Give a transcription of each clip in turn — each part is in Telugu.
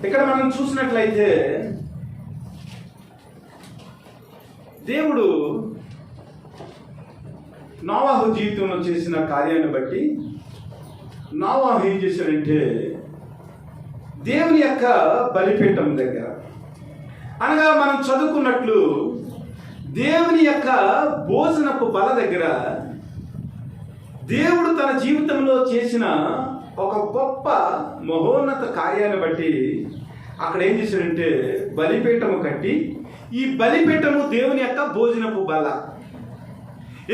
ఇక్కడ మనం చూసినట్లయితే దేవుడు నోవాహు జీవితంలో చేసిన కార్యాన్ని బట్టి నోవాహు ఏం చేశాడంటే దేవుని యొక్క బలిపీఠం దగ్గర, అనగా మనం చదువుకున్నట్లు దేవుని యొక్క భోజనపు బల దగ్గర దేవుడు తన జీవితంలో చేసిన ఒక గొప్ప మహోన్నత కార్యాన్ని బట్టి అక్కడ ఏం చేశాడంటే బలిపీఠము కట్టి, ఈ బలిపీఠము దేవుని యొక్క భోజనపు బల.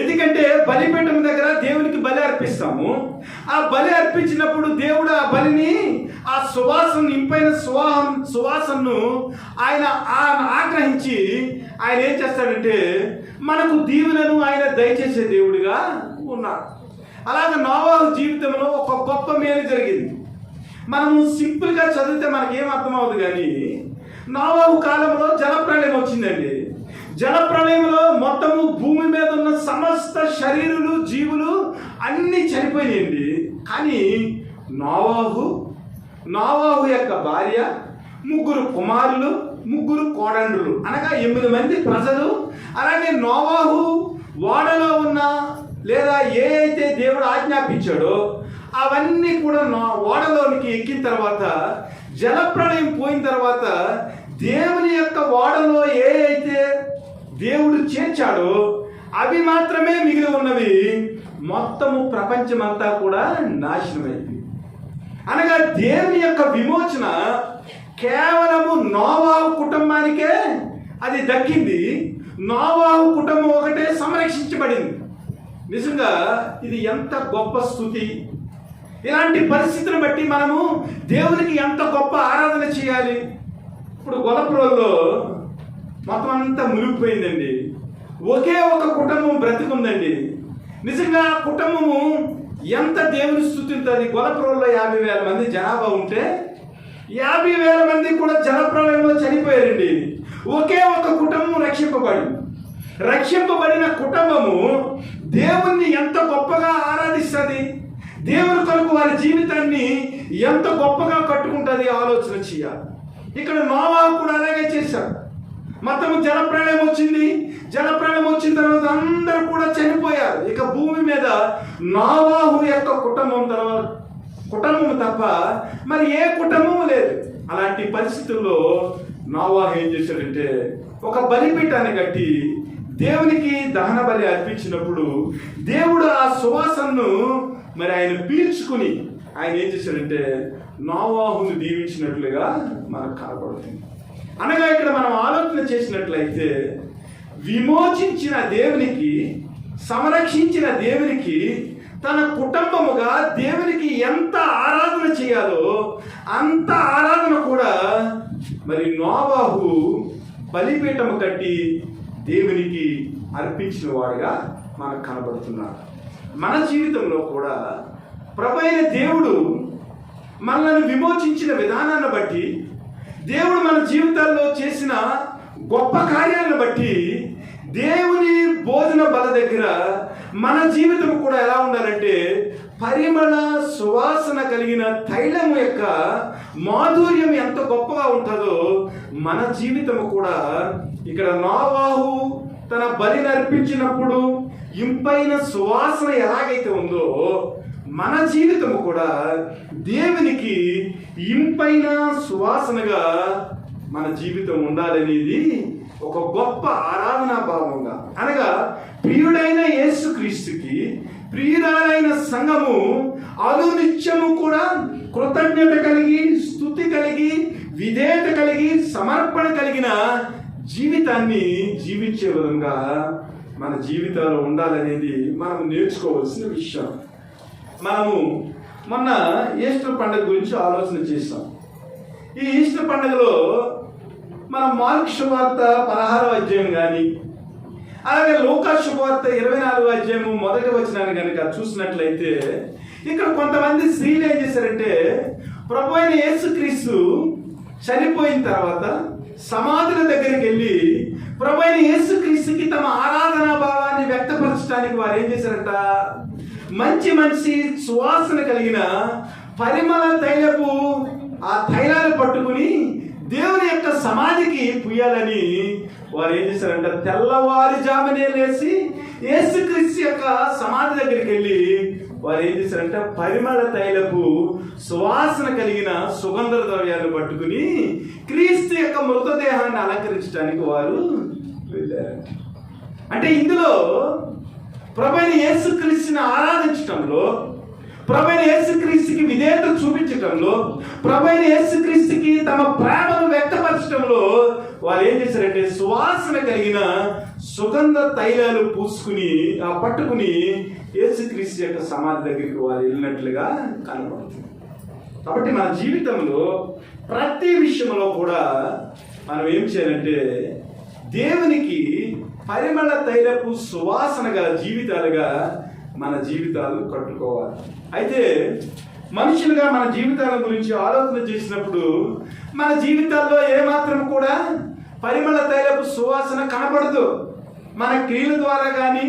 ఎందుకంటే బలిపీఠం దగ్గర దేవునికి బలి అర్పిస్తాము. ఆ బలి అర్పించినప్పుడు దేవుడు ఆ బలిని, ఆ సువాసన, ఇంపైన సువాసనను ఆయన ఆగ్రహించి ఆయన ఏం చేస్తాడంటే మనకు దీవెనను ఆయన దయచేసే దేవుడిగా ఉన్నాడు. అలాగే నోవాహు జీవితంలో ఒక గొప్ప మేలు జరిగింది. మనము సింపుల్గా చదివితే మనకేం అర్థమవుతుంది, కానీ నోవాహు కాలంలో జలప్రళయం వచ్చిందండి. జలప్రళయంలో మొత్తము భూమి మీద ఉన్న సమస్త శరీరులు, జీవులు అన్నీ చనిపోయాయండి. కానీ నోవాహు యొక్క భార్య, 3 కుమారులు, 3 కోడండ్రులు, అనగా 8 మంది ప్రజలు. అలాగే నోవాహు ఓడలో ఉన్న లేదా ఏ అయితే దేవుడు ఆజ్ఞాపించాడో అవన్నీ కూడా ఓడలోనికి ఎక్కిన తర్వాత, జలప్రళయం పోయిన తర్వాత దేవుని యొక్క ఓడలో ఏ అయితే దేవుడు చేర్చాడో అవి మాత్రమే మిగిలి ఉన్నవి. మొత్తము ప్రపంచమంతా కూడా నాశనమైంది. అనగా దేవుని యొక్క విమోచన కేవలము నోవాహు కుటుంబానికే అది దక్కింది. నోవాహు కుటుంబం ఒకటే సంరక్షించబడింది. నిజంగా ఇది ఎంత గొప్ప స్థుతి! ఇలాంటి పరిస్థితిని బట్టి మనము దేవునికి ఎంత గొప్ప ఆరాధన చేయాలి. ఇప్పుడు గొల్లపురంలో మొత్తం అంతా మునిగిపోయిందండి. ఒకే ఒక కుటుంబం బ్రతికుందండి. నిజంగా ఆ కుటుంబము ఎంత దేవుని స్థుతింటుంది. గొల్లపురంలో 50,000 మంది జనాభా ఉంటే 50,000 మంది కూడా జలప్రళయంలో చనిపోయారండి. ఒకే ఒక కుటుంబం రక్షింపబడిన కుటుంబము దేవుణ్ణి ఎంత గొప్పగా ఆరాధిస్తుంది, దేవుని కొరకు వారి జీవితాన్ని ఎంత గొప్పగా కట్టుకుంటుంది ఆలోచన చేయాలి. ఇక్కడ నోవాహు కూడా అలాగే చేశాడు. మొత్తం జలప్రళయం వచ్చింది. జలప్రళయం వచ్చిన తర్వాత అందరూ కూడా చనిపోయారు. ఇక భూమి మీద నోవాహు యొక్క కుటుంబం తప్ప మరి ఏ కుటుంబం లేదు. అలాంటి పరిస్థితుల్లో నోవాహు ఏం చేశాడంటే ఒక బలిపీఠాన్ని కట్టి దేవునికి దహన బలి అర్పించినప్పుడు దేవుడు ఆ సువాసనను మరి ఆయన పీల్చుకుని ఆయన ఏం చేశాడంటే నోవాహును దీవించినట్లుగా మనకు కనబడుతుంది. అనగా ఇక్కడ మనం ఆలోచన చేసినట్లయితే విమోచించిన దేవునికి, సంరక్షించిన దేవునికి తన కుటుంబముగా దేవునికి ఎంత ఆరాధన చేయాలో అంత ఆరాధన కూడా మరి నోవాహు బలిపీఠము కట్టి దేవునికి అర్పించిన వాడుగా మనకు కనబడుతున్నాడు. మన జీవితంలో కూడా ప్రభు అయిన దేవుడు మనల్ని విమోచించిన విధానాన్ని బట్టి, దేవుడు మన జీవితాల్లో చేసిన గొప్ప కార్యాలను బట్టి దేవుని భోజన బల దగ్గర మన జీవితం కూడా ఎలా ఉండాలంటే పరిమళ సువాసన కలిగిన తైలము యొక్క మాధుర్యం ఎంత గొప్పగా ఉంటుందో మన జీవితం కూడా ఇక్కడ నోవాహు తన బలిని అర్పించినప్పుడు ఇంపైన సువాసన ఎలాగైతే ఉందో మన జీవితం కూడా దేవునికి ఇంపైన సువాసనగా మన జీవితం ఉండాలనేది ఒక గొప్ప ఆరాధనా భావంగా, అనగా ప్రియుడైన యేసుక్రీస్తుకి ప్రియురాలైన సంఘము అనునిత్యము కూడా కృతజ్ఞత కలిగి, స్తుతి కలిగి, విధేయత కలిగి, సమర్పణ కలిగిన జీవితాన్ని జీవించే విధంగా మన జీవితాలు ఉండాలనేది మనం నేర్చుకోవాల్సిన విషయం. మనము మొన్న ఈస్టర్ పండుగ గురించి ఆలోచన చేస్తాం. ఈ ఈస్టర్ పండుగలో మనం మార్కు శుభవార్త 16వ అధ్యాయం కానీ, అలాగే లూకా శుభవార్త 24వ అధ్యాయము 1వ వచనాన్ని కనుక చూసినట్లయితే ఇక్కడ కొంతమంది స్త్రీలు ఏం చేశారంటే ప్రభు అయిన యేసుక్రీస్తు చనిపోయిన తర్వాత సమాధుల దగ్గరికి వెళ్ళి ప్రభు అయిన యేసుక్రీస్తుకి తమ ఆరాధనా భావాన్ని వ్యక్తపరచడానికి వారు ఏం చేశారంట, మంచి సువాసన కలిగిన పరిమళ తైలపు ఆ తైలాన్ని పట్టుకుని దేవుని యొక్క సమాధికి పుయ్యాలని వారు ఏం చేశారంటే తెల్లవారుజామునే లేచి యేసుక్రీస్తు యొక్క సమాధి దగ్గరికి వెళ్ళి వారు ఏం చేశారంటే పరిమళ తైలపు సువాసన కలిగిన సుగంధ ద్రవ్యాన్ని పట్టుకుని క్రీస్తు యొక్క మృతదేహాన్ని అలంకరించడానికి వారు వెళ్ళారు. అంటే ఇందులో ప్రభువైన యేసుక్రీస్తుని ఆరాధించటంలో, ప్రభువైన యేసుక్రీస్తుకి విధేయత చూపించటంలో, ప్రభువైన యేసుక్రీస్తుకి తమ ప్రేమను వ్యక్తపరచడంలో వారు ఏం చేశారంటే సువాసన కలిగిన సుగంధ తైలాలు పూసుకుని పట్టుకుని యేసుక్రీస్తు యొక్క సమాధి దగ్గరికి వారు వెళ్ళినట్లుగా కనబడుతుంది. కాబట్టి మన జీవితంలో ప్రతి విషయంలో కూడా మనం ఏం చేయాలంటే దేవునికి పరిమళ తైలపు సువాసన గల జీవితాలుగా మన జీవితాలు కట్టుకోవాలి. అయితే మనుషులుగా మన జీవితాల గురించి ఆలోచన చేసినప్పుడు మన జీవితాల్లో ఏమాత్రం కూడా పరిమళ తైలపు సువాసన కనపడదు. మన క్రియల ద్వారా కానీ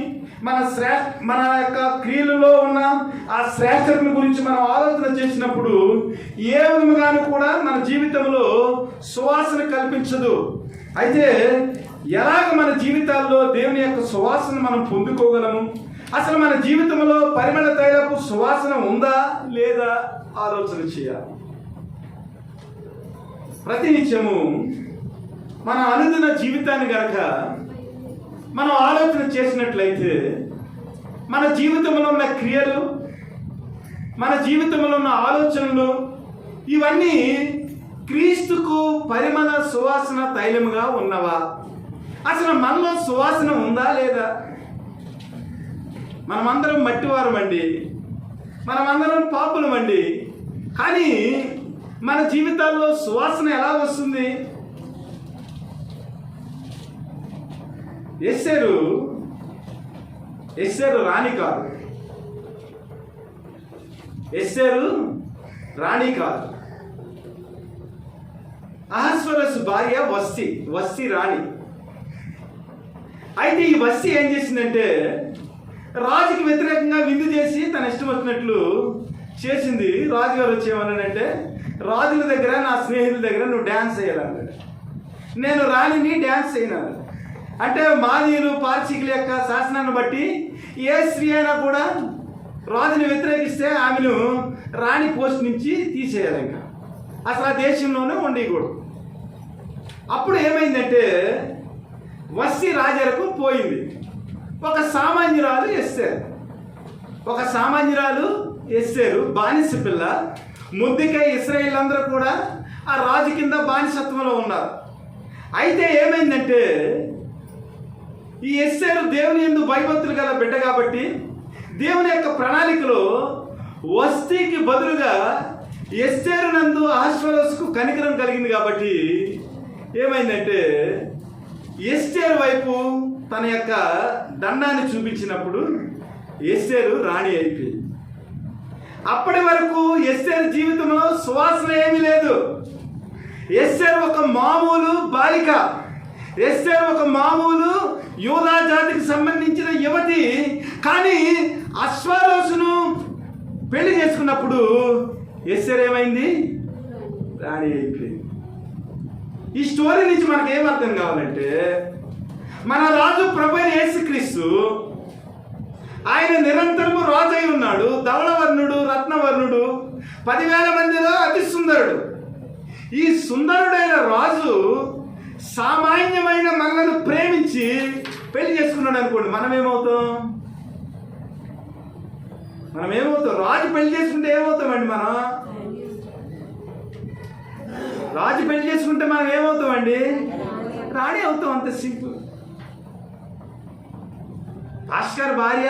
మన యొక్క క్రియలలో ఉన్న ఆ శ్రేష్టతను గురించి మనం ఆలోచన చేసినప్పుడు ఏ విధముగాను కూడా మన జీవితంలో సువాసన కల్పించదు. అయితే ఎలాగ మన జీవితాల్లో దేవుని యొక్క సువాసన మనం పొందుకోగలము? అసలు మన జీవితంలో పరిమళ తైలపు సువాసన ఉందా లేదా ఆలోచన చేయాలి. ప్రతినిత్యము మన అనుదిన జీవితాన్ని గనక మనం ఆలోచన చేసినట్లయితే మన జీవితంలో ఉన్న క్రియలు, మన జీవితంలో ఉన్న ఆలోచనలు ఇవన్నీ క్రీస్తుకు పరిమళ సువాసన తైలముగా ఉన్నవా? అసలు మనలో సువాసన ఉందా లేదా? మనమందరం మట్టివారమండి, మనమందరం పాపులమండి. కానీ మన జీవితాల్లో సువాసన ఎలా వస్తుంది? ఎస్సేరు రాణి కాదు, ఎస్సేరు రాణి కాదు. అహస్వరసు భార్య వస్తి రాణి. అయితే ఈ వస్తి ఏం చేసిందంటే రాజుకి వ్యతిరేకంగా విందు చేసి తన ఇష్టం వచ్చినట్లు చేసింది. రాజుగారు వచ్చేమన్నాడంటే రాజుల దగ్గర, నా స్నేహితుల దగ్గర నువ్వు డ్యాన్స్ చేయాలన్నాడు. నేను రాణిని డ్యాన్స్ చేయను అంటే మాదీయులు పార్సీకుల యొక్క శాసనాన్ని బట్టి ఏ స్త్రీ అయినా కూడా రాజుని వ్యతిరేకిస్తే ఆమెను రాణి పోస్ట్ నుంచి తీసేయాలి, ఇంకా అసలు ఆ దేశంలోనే ఉండకూడదు. అప్పుడు ఏమైందంటే వస్తి రాజులకు పోయింది. ఒక సామాన్యురాలు ఎస్సేరు బానిస పిల్ల. ముద్దుకై ఇశ్రాయేల్ అందరూ కూడా ఆ రాజు కింద బానిసత్వంలో ఉన్నారు. అయితే ఏమైందంటే ఈ ఎస్సేరు దేవుని యందు భయభక్తులు గల బిడ్డ కాబట్టి దేవుని యొక్క ప్రణాళికలో వస్తికి బదులుగా ఎస్సేరు నందు అహస్వరసుకు కనికరం కలిగింది. కాబట్టి ఏమైందంటే ఎస్సేరు వైపు తన యొక్క దండాన్ని చూపించినప్పుడు ఎస్సేరు రాణి అయిపోయింది. అప్పటి వరకు ఎస్సేరు జీవితంలో సువాసన ఏమీ లేదు. ఎస్సేరు ఒక మామూలు బాలిక, ఎస్సేరు ఒక మామూలు యూదా జాతికి సంబంధించిన యువతి. కానీ అశ్వరోసును పెళ్లి చేసుకున్నప్పుడు ఎస్సేరు ఏమైంది? రాణి అయిపోయింది. ఈ స్టోరీ నుంచి మనకు ఏమర్థం కావాలంటే మన రాజు ప్రభువైన యేసుక్రీస్తు ఆయన నిరంతరము రాజు అయి ఉన్నాడు. ధవళవర్ణుడు, రత్నవర్ణుడు, 10,000 మందిలో అతి సుందరుడు. ఈ సుందరుడైన రాజు సామాన్యమైన మనలను ప్రేమించి పెళ్లి చేసుకున్నాడు అనుకోండి, మనమేమవుతాం? రాజు పెళ్లి చేసుకుంటే ఏమవుతామండి? రాజు పెళ్లి చేసుకుంటే మనం ఏమవుతామండి? రాణి అవుతాం, అంత సింపుల్. పాస్టర్ భార్య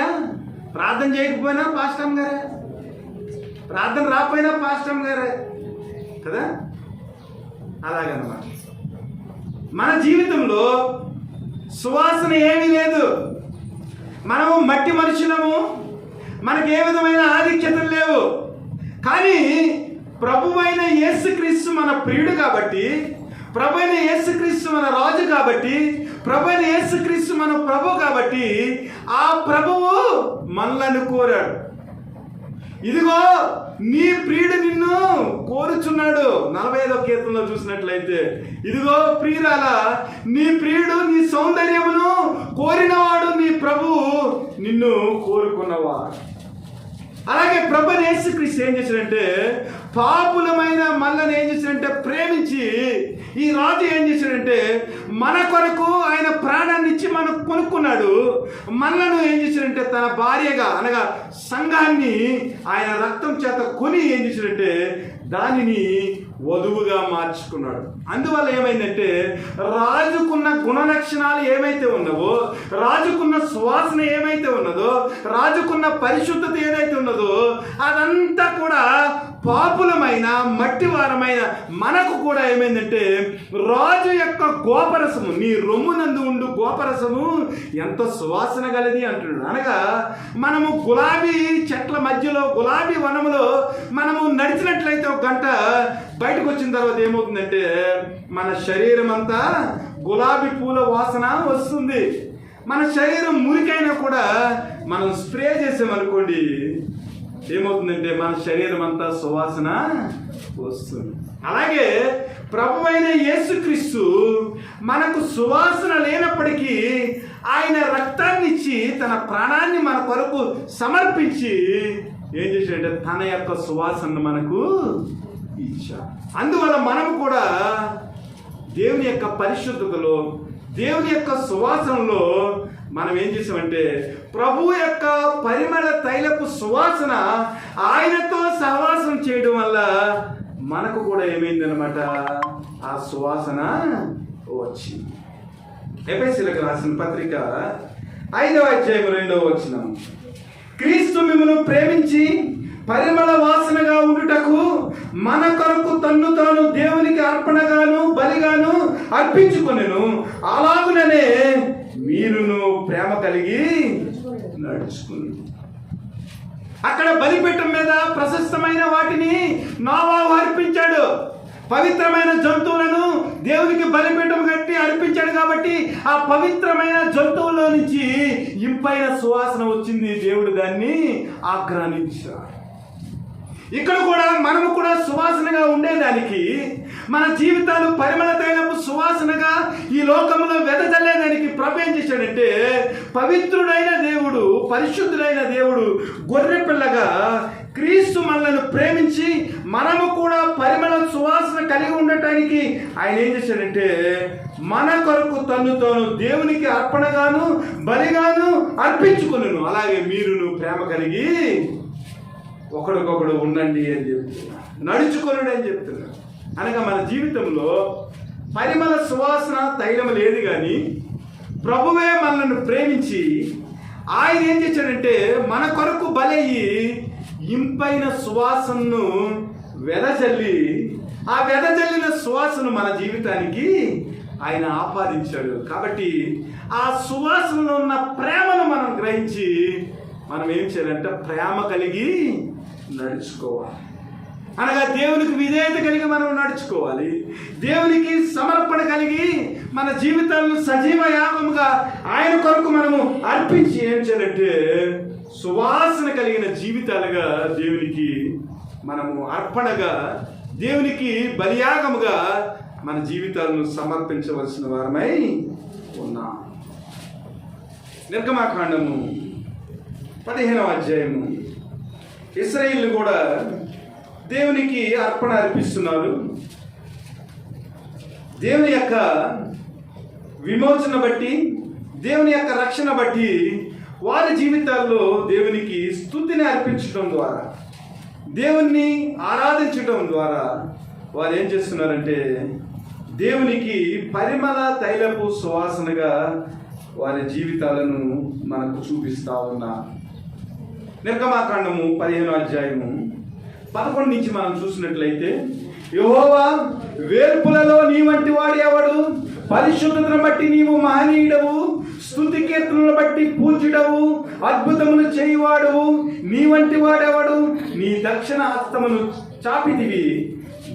ప్రార్థన చేయకపోయినా పాస్టర్ గారే, ప్రార్థన రాకపోయినా పాస్టర్ గారే కదా. అలాగనమాట మన జీవితంలో సువాసన ఏమీ లేదు. మనము మట్టి మనుషులము, మనకు ఏ విధమైన ఆధిక్యతలు లేవు. కానీ ప్రభువైన యేసుక్రీస్తు మన ప్రియుడు కాబట్టి, ప్రభువైన యేసుక్రీస్తు మన రాజు కాబట్టి, ప్రభువైన యేసుక్రీస్తు మన ప్రభు కాబట్టి ఆ ప్రభువు మనలను కోరాడు. ఇదిగో నీ ప్రియుడు నిన్ను కోరుచున్నాడు. 45వ కీర్తనలో చూసినట్లయితే, ఇదిగో ప్రియురాల, నీ ప్రియుడు నీ సౌందర్యమును కోరినవాడు, నీ ప్రభు నిన్ను కోరుకున్నవాడు. అలాగే ప్రభు యేసుక్రీస్తు ఏం చేశాడంటే, పాపులమైన మనల్ని ఏం చేశాడంటే ప్రేమించి, ఈ రాజు ఏం చేశాడంటే మన కొరకు ఆయన ప్రాణాన్ని ఇచ్చి మనకు కొనుక్కున్నాడు. మనలను ఏం చేశాడంటే తన భార్యగా అనగా సంఘాన్ని ఆయన రక్తం చేత కొని ఏం చేశాడంటే దానిని వధువుగా మార్చుకున్నాడు. అందువల్ల ఏమైందంటే రాజుకున్న గుణలక్షణాలు ఏమైతే ఉన్నవో, రాజుకున్న సువాసన ఏమైతే ఉన్నదో, రాజుకున్న పరిశుద్ధత ఏదైతే ఉన్నదో, అదంతా కూడా పాపులమైన మట్టివారమైన మనకు కూడా ఏమైందంటే రాజు యొక్క గోపరసము, నీ రొమ్మునందు ఉండు గోపరసము ఎంత సువాసన గలది అంటున్నాడు. అనగా మనము గులాబీ చెట్ల మధ్యలో, గులాబీ వనములో మనము నడిచినట్లయితే ఒక గంట బయటకు వచ్చిన తర్వాత ఏమవుతుందంటే మన శరీరం అంతా గులాబీ పూల వాసన వస్తుంది. మన శరీరం మురికైనా కూడా మనం స్ప్రే చేసామనుకోండి, ఏమవుతుందంటే మన శరీరం అంతా సువాసన వస్తుంది. అలాగే ప్రభువైన యేసుక్రీస్తు మనకు సువాసన లేనప్పటికీ ఆయన రక్తాన్ని ఇచ్చి తన ప్రాణాన్ని మన కొరకు సమర్పించి ఏం చేశాడంటే తన యొక్క సువాసనను మనకు ఇచ్చాడు. అందువల్ల మనము కూడా దేవుని యొక్క పరిశుద్ధతలో, దేవుని యొక్క సువాసనలో మనం ఏం చేసామంటే ప్రభు యొక్క పరిమళ తైలపు సువాసన ఆయనతో సహవాసం చేయడం వల్ల మనకు కూడా ఏమైందనమాట, ఆ సువాసన వచ్చింది. ఎఫెసీయులకు రాసిన పత్రిక 5వ అధ్యాయం 2వ వచనం, క్రీస్తు మిమ్మును ప్రేమించి పరిమళ వాసనగా ఉండుటకు మన కొరకు తన్ను తాను దేవునికి అర్పణగాను బలిగాను అర్పించుకొనెను, అలాగుననే మీరును ప్రేమ కలిగి నడుచుకుని. అక్కడ బలిపీఠం మీద ప్రశస్తమైన వాటిని నోవాహు అర్పించాడు. పవిత్రమైన జంతువులను దేవునికి బలిపీఠం కట్టి అర్పించాడు. కాబట్టి ఆ పవిత్రమైన జంతువుల్లో నుంచి ఇంపైన సువాసన వచ్చింది. దేవుడు దాన్ని ఆగ్రహించాడు. ఇక్కడ కూడా మనము కూడా సువాసనగా ఉండేదానికి, మన జీవితాలు పరిమళ తైలపు సువాసనగా ఈ లోకంలో వెదజల్లేదానికి ప్రభు ఏం చేశాడంటే పవిత్రుడైన దేవుడు, పరిశుద్ధుడైన దేవుడు గొర్రె పిల్లగా క్రీస్తు మనలను ప్రేమించి మనము కూడా పరిమళ సువాసన కలిగి ఉండటానికి ఆయన ఏం చేశాడంటే మన కొరకు తన్ను తాను దేవునికి అర్పణగాను బలిగాను అర్పించుకున్నాను. అలాగే మీరును ప్రేమ కలిగి ఒకరికొకడు ఉండండి అని చెప్తున్నాడు, నడుచుకొనుడు అని చెప్తున్నాడు. అనగా మన జీవితంలో పరిమళ సువాసన తైలం లేదు, కానీ ప్రభువే మనల్ని ప్రేమించి ఆయన ఏం చేశాడంటే మన కొరకు బలయ్యి ఇంపైన సువాసనను వెదజల్లి, ఆ వెదజల్లిన సువాసన మన జీవితానికి ఆయన ఆపాదించాడు. కాబట్టి ఆ సువాసనలో ఉన్న ప్రేమను మనం గ్రహించి మనం ఏం చేయాలంటే ప్రేమ కలిగి నడుచుకోవాలి. అనగా దేవునికి విధేయత కలిగి మనం నడుచుకోవాలి. దేవునికి సమర్పణ కలిగి మన జీవితాలను సజీవ యాగముగా ఆయన కొరకు మనము అర్పించి ఏం చేయాలంటే సువాసన కలిగిన జీవితాలుగా దేవునికి మనము అర్పణగా, దేవునికి బలియాగముగా మన జీవితాలను సమర్పించవలసిన వారమై ఉన్నాం. నిర్గమాకాండము 15వ అధ్యాయము. ఇశ్రాయేలు కూడా దేవునికి అర్పణ అర్పిస్తున్నారు. దేవుని యొక్క విమోచన బట్టి, దేవుని యొక్క రక్షణ బట్టి వారి జీవితాల్లో దేవునికి స్తుతిని అర్పించడం ద్వారా, దేవుణ్ణి ఆరాధించడం ద్వారా వారు ఏం చేస్తున్నారంటే దేవునికి పరిమళ తైలపు సువాసనగా వారి జీవితాలను మనకు చూపిస్తా ఉన్నారు. నిర్గమాకాండము 15వ అధ్యాయము 11 నుంచి మనం చూసినట్లయితే, యెహోవా వేర్పులలో నీ వంటి వాడు ఎవడు? పరిశుద్ధతను బట్టి నీవు మహనీయుడవు, స్తుతి కీర్తనలను బట్టి పూజ్యుడవు, అద్భుతములు చేయువాడువు, నీ వంటి వాడెవడు? నీ దక్షిణ హస్తమును చాపితివి,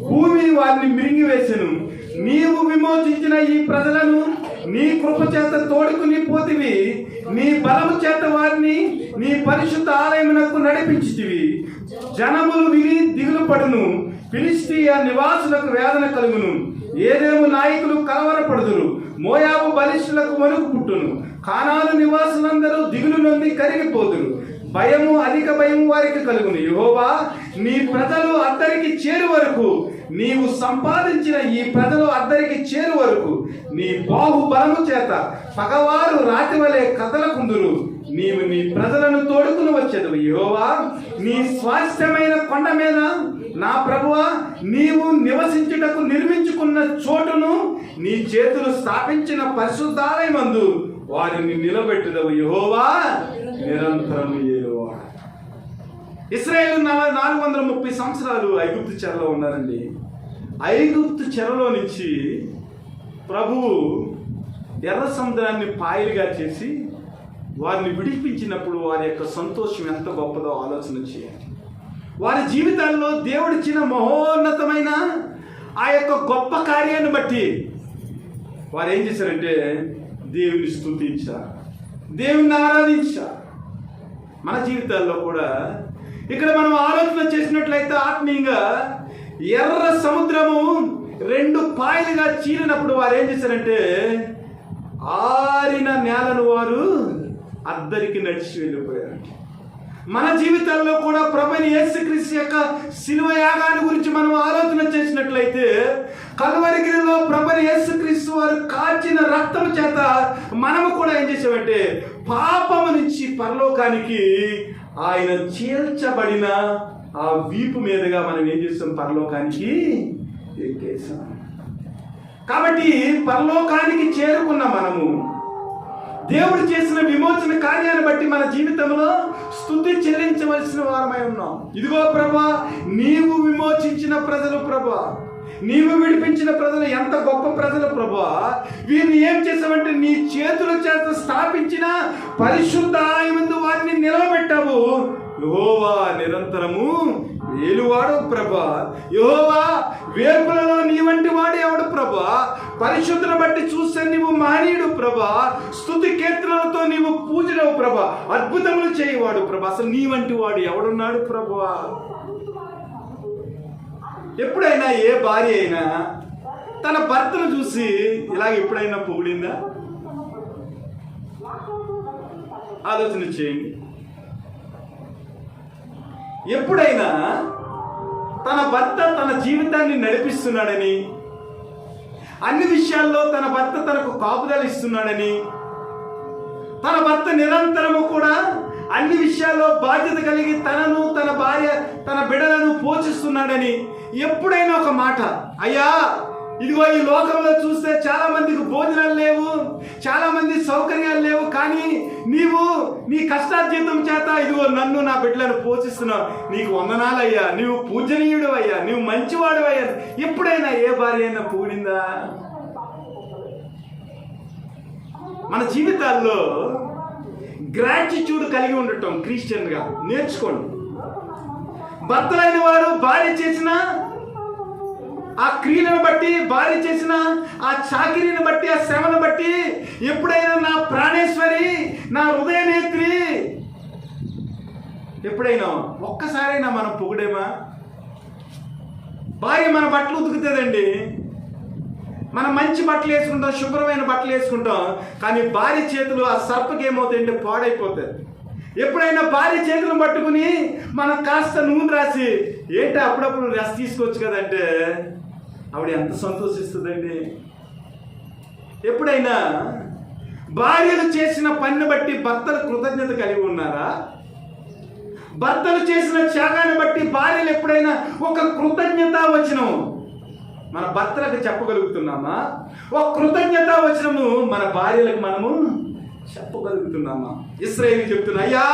భూమి వారిని మింగివేసెను. నీవు విమోచించిన ఈ ప్రజలను నీ కృప చేత తోడుకుని పోతివి. నీ బలము చేత వారిని నీ పరిశుద్ధ ఆలయమునకు నడిపించితివి. జనములు విని దిగులు పడును, ఫిలిష్తీయ నివాసులకు వేదన కలుగును. ఏదేము నాయకులు కలవరపడుదురు, మోయాబు బలిష్ఠులకు వణుకు పుట్టును. కానాను నివాసులందరూ దిగులు నొంది కరిగిపోదురు, భయము అధిక భయము వారికి కలుగును. యెహోవా, నీ ప్రజలు అద్దరికి చేరు వరకు, నీవు సంపాదించిన ఈ ప్రజలు అద్దరికి చేరు వరకు నీ బాహుబలము చేత పగవారు రాతి వలె కదలకుందురు. నీవు నీ ప్రజలను తోడుకుని వచ్చేదవు. యెహోవా, నీ స్వాస్థ్యమైన కొండ మీద నా ప్రభువా, నీవు నివసించుటకు నిర్మించుకున్న చోటును నీ చేతులు స్థాపించిన పరిశుద్ధాలయమందు వారిని నిలబెట్టుదవు. యెహోవా, నిరంతరము యేలువాడు. ఇశ్రాయేలు 430 సంవత్సరాలు ఐగుప్తు చెరలో ఉన్నారండి. ఐగుప్తు చెరలో నుంచి ప్రభువు ఎర్ర సముద్రాన్ని పాయలుగా చేసి వారిని విడిపించినప్పుడు వారి యొక్క సంతోషం ఎంత గొప్పదో ఆలోచన చేయండి. వారి జీవితాల్లో దేవుడిచ్చిన మహోన్నతమైన ఆ యొక్క గొప్ప కార్యాన్ని బట్టి వారు ఏం చేశారంటే దేవుని స్తుతించారు, దేవుని ఆరాధించారు. మన జీవితాల్లో కూడా ఇక్కడ మనం ఆలోచన చేసినట్లయితే ఆత్మీయంగా ఎర్ర సముద్రము 2 పాయలుగా చీలినప్పుడు వారు ఏం చేశారంటే ఆరిన నేలను వారు అద్దరికి నడిచి వెళ్ళిపోయారు. మన జీవితాల్లో కూడా ప్రభువైన యేసుక్రీస్తు యొక్క శిలువ యాగాన్ని గురించి మనం ఆలోచన చేసినట్లయితే కల్వరిగిరిలో ప్రభువైన యేసుక్రీస్తు వారు కాచిన రక్తం చేత మనము కూడా ఏం చేసామంటే పాపము నుంచి పరలోకానికి ఆయన చేల్చబడిన ఆ వీపు మీదుగా మనం ఏం చేస్తాం, పరలోకానికి ఎక్కేసాం. కాబట్టి పరలోకానికి చేరుకున్న మనము దేవుడు చేసిన విమోచన కార్యాన్ని బట్టి మన జీవితంలో స్తుతి చెల్లించవలసిన వారమై ఉన్నాం. ఇదిగో ప్రభా, నీవు విమోచించిన ప్రజలు ప్రభా, నీవు విడిపించిన ప్రజలు ఎంత గొప్ప ప్రజలు ప్రభా. వీరిని ఏం చేసావంటే నీ చేతుల చేత స్థాపించిన పరిశుద్ధ ఆలయమందు వారిని నిలబెట్టావు. యెహోవా, నిరంతరము వేలువాడు ప్రభా. యెహోవా, వేర్పులలో నీ వంటి వాడు ఎవడు ప్రభా. పరిశుద్ధులను బట్టి చూస్తే నీవు మహనీయుడు ప్రభా. స్తుతి కీర్తనలతో నీవు పూజనవు ప్రభా. అద్భుతములు చేయవాడు ప్రభా. అసలు నీ వంటి వాడు ఎవడున్నాడు ప్రభా. ఎప్పుడైనా ఏ భార్య అయినా తన భర్తను చూసి ఇలాగ ఎప్పుడైనా పొగిడిందా? ఆలోచన చేయండి. ఎప్పుడైనా తన భర్త తన జీవితాన్ని నడిపిస్తున్నాడని, అన్ని విషయాల్లో తన భర్త తనకు కాపుదల ఇస్తున్నాడని, తన భర్త నిరంతరము కూడా అన్ని విషయాల్లో బాధ్యత కలిగి తనను, తన భార్య, తన బిడ్డలను పోషిస్తున్నాడని ఎప్పుడైనా ఒక మాట, అయ్యా ఇదిగో ఈ లోకంలో చూస్తే చాలా మందికి భోజనాలు లేవు, చాలా మంది సౌకర్యాలు లేవు, కానీ నీవు నీ కష్టార్జితం చేత ఇదిగో నన్ను, నా బిడ్డలను పోషిస్తున్నావు, నీకు వందనాలయ్యా, నీవు పూజనీయుడు అయ్యా, నీవు మంచివాడు అయ్యా. ఎప్పుడైనా ఏ భార్య అయినా పొగిడిందా? మన జీవితాల్లో గ్రాటిట్యూడ్ కలిగి ఉండటం క్రిస్టియన్గా నేర్చుకోండి. భర్తలైన వారు భార్య చేసిన ఆ క్రియలను బట్టి, భార్య చేసిన ఆ చాకిరీని బట్టి, ఆ శ్రమను బట్టి ఎప్పుడైనా నా ప్రాణేశ్వరి, నా హృదయనేత్రి, ఎప్పుడైనా ఒక్కసారైనా మనం పొగిడేమా? భార్య మన బట్టలు ఉతుకుతుందండి, మనం మంచి బట్టలు వేసుకుంటాం, శుభ్రమైన బట్టలు వేసుకుంటాం, కానీ భార్య చేతులు ఆ సర్పకి ఏమవుతాయంటే పాడైపోతుంది. ఎప్పుడైనా భార్య చేతులను పట్టుకుని మనం కాస్త నూనె రాసి, ఏంటి అప్పుడప్పుడు రెస్ట్ తీసుకోవచ్చు కదంటే ఆవిడ ఎంత సంతోషిస్తుందండి. ఎప్పుడైనా భార్యలు చేసిన పనిని బట్టి భర్తలు కృతజ్ఞత కలిగి ఉన్నారా? భర్తలు చేసిన త్యాగాన్ని బట్టి భార్యలు ఎప్పుడైనా ఒక కృతజ్ఞత వచనం మన భర్తలకు చెప్పగలుగుతున్నామా? ఒక కృతజ్ఞత వచనము మన భార్యలకు మనము చెప్పగలుగుతున్నామా? ఇశ్రాయేలు చెప్తున్నా, అయ్యా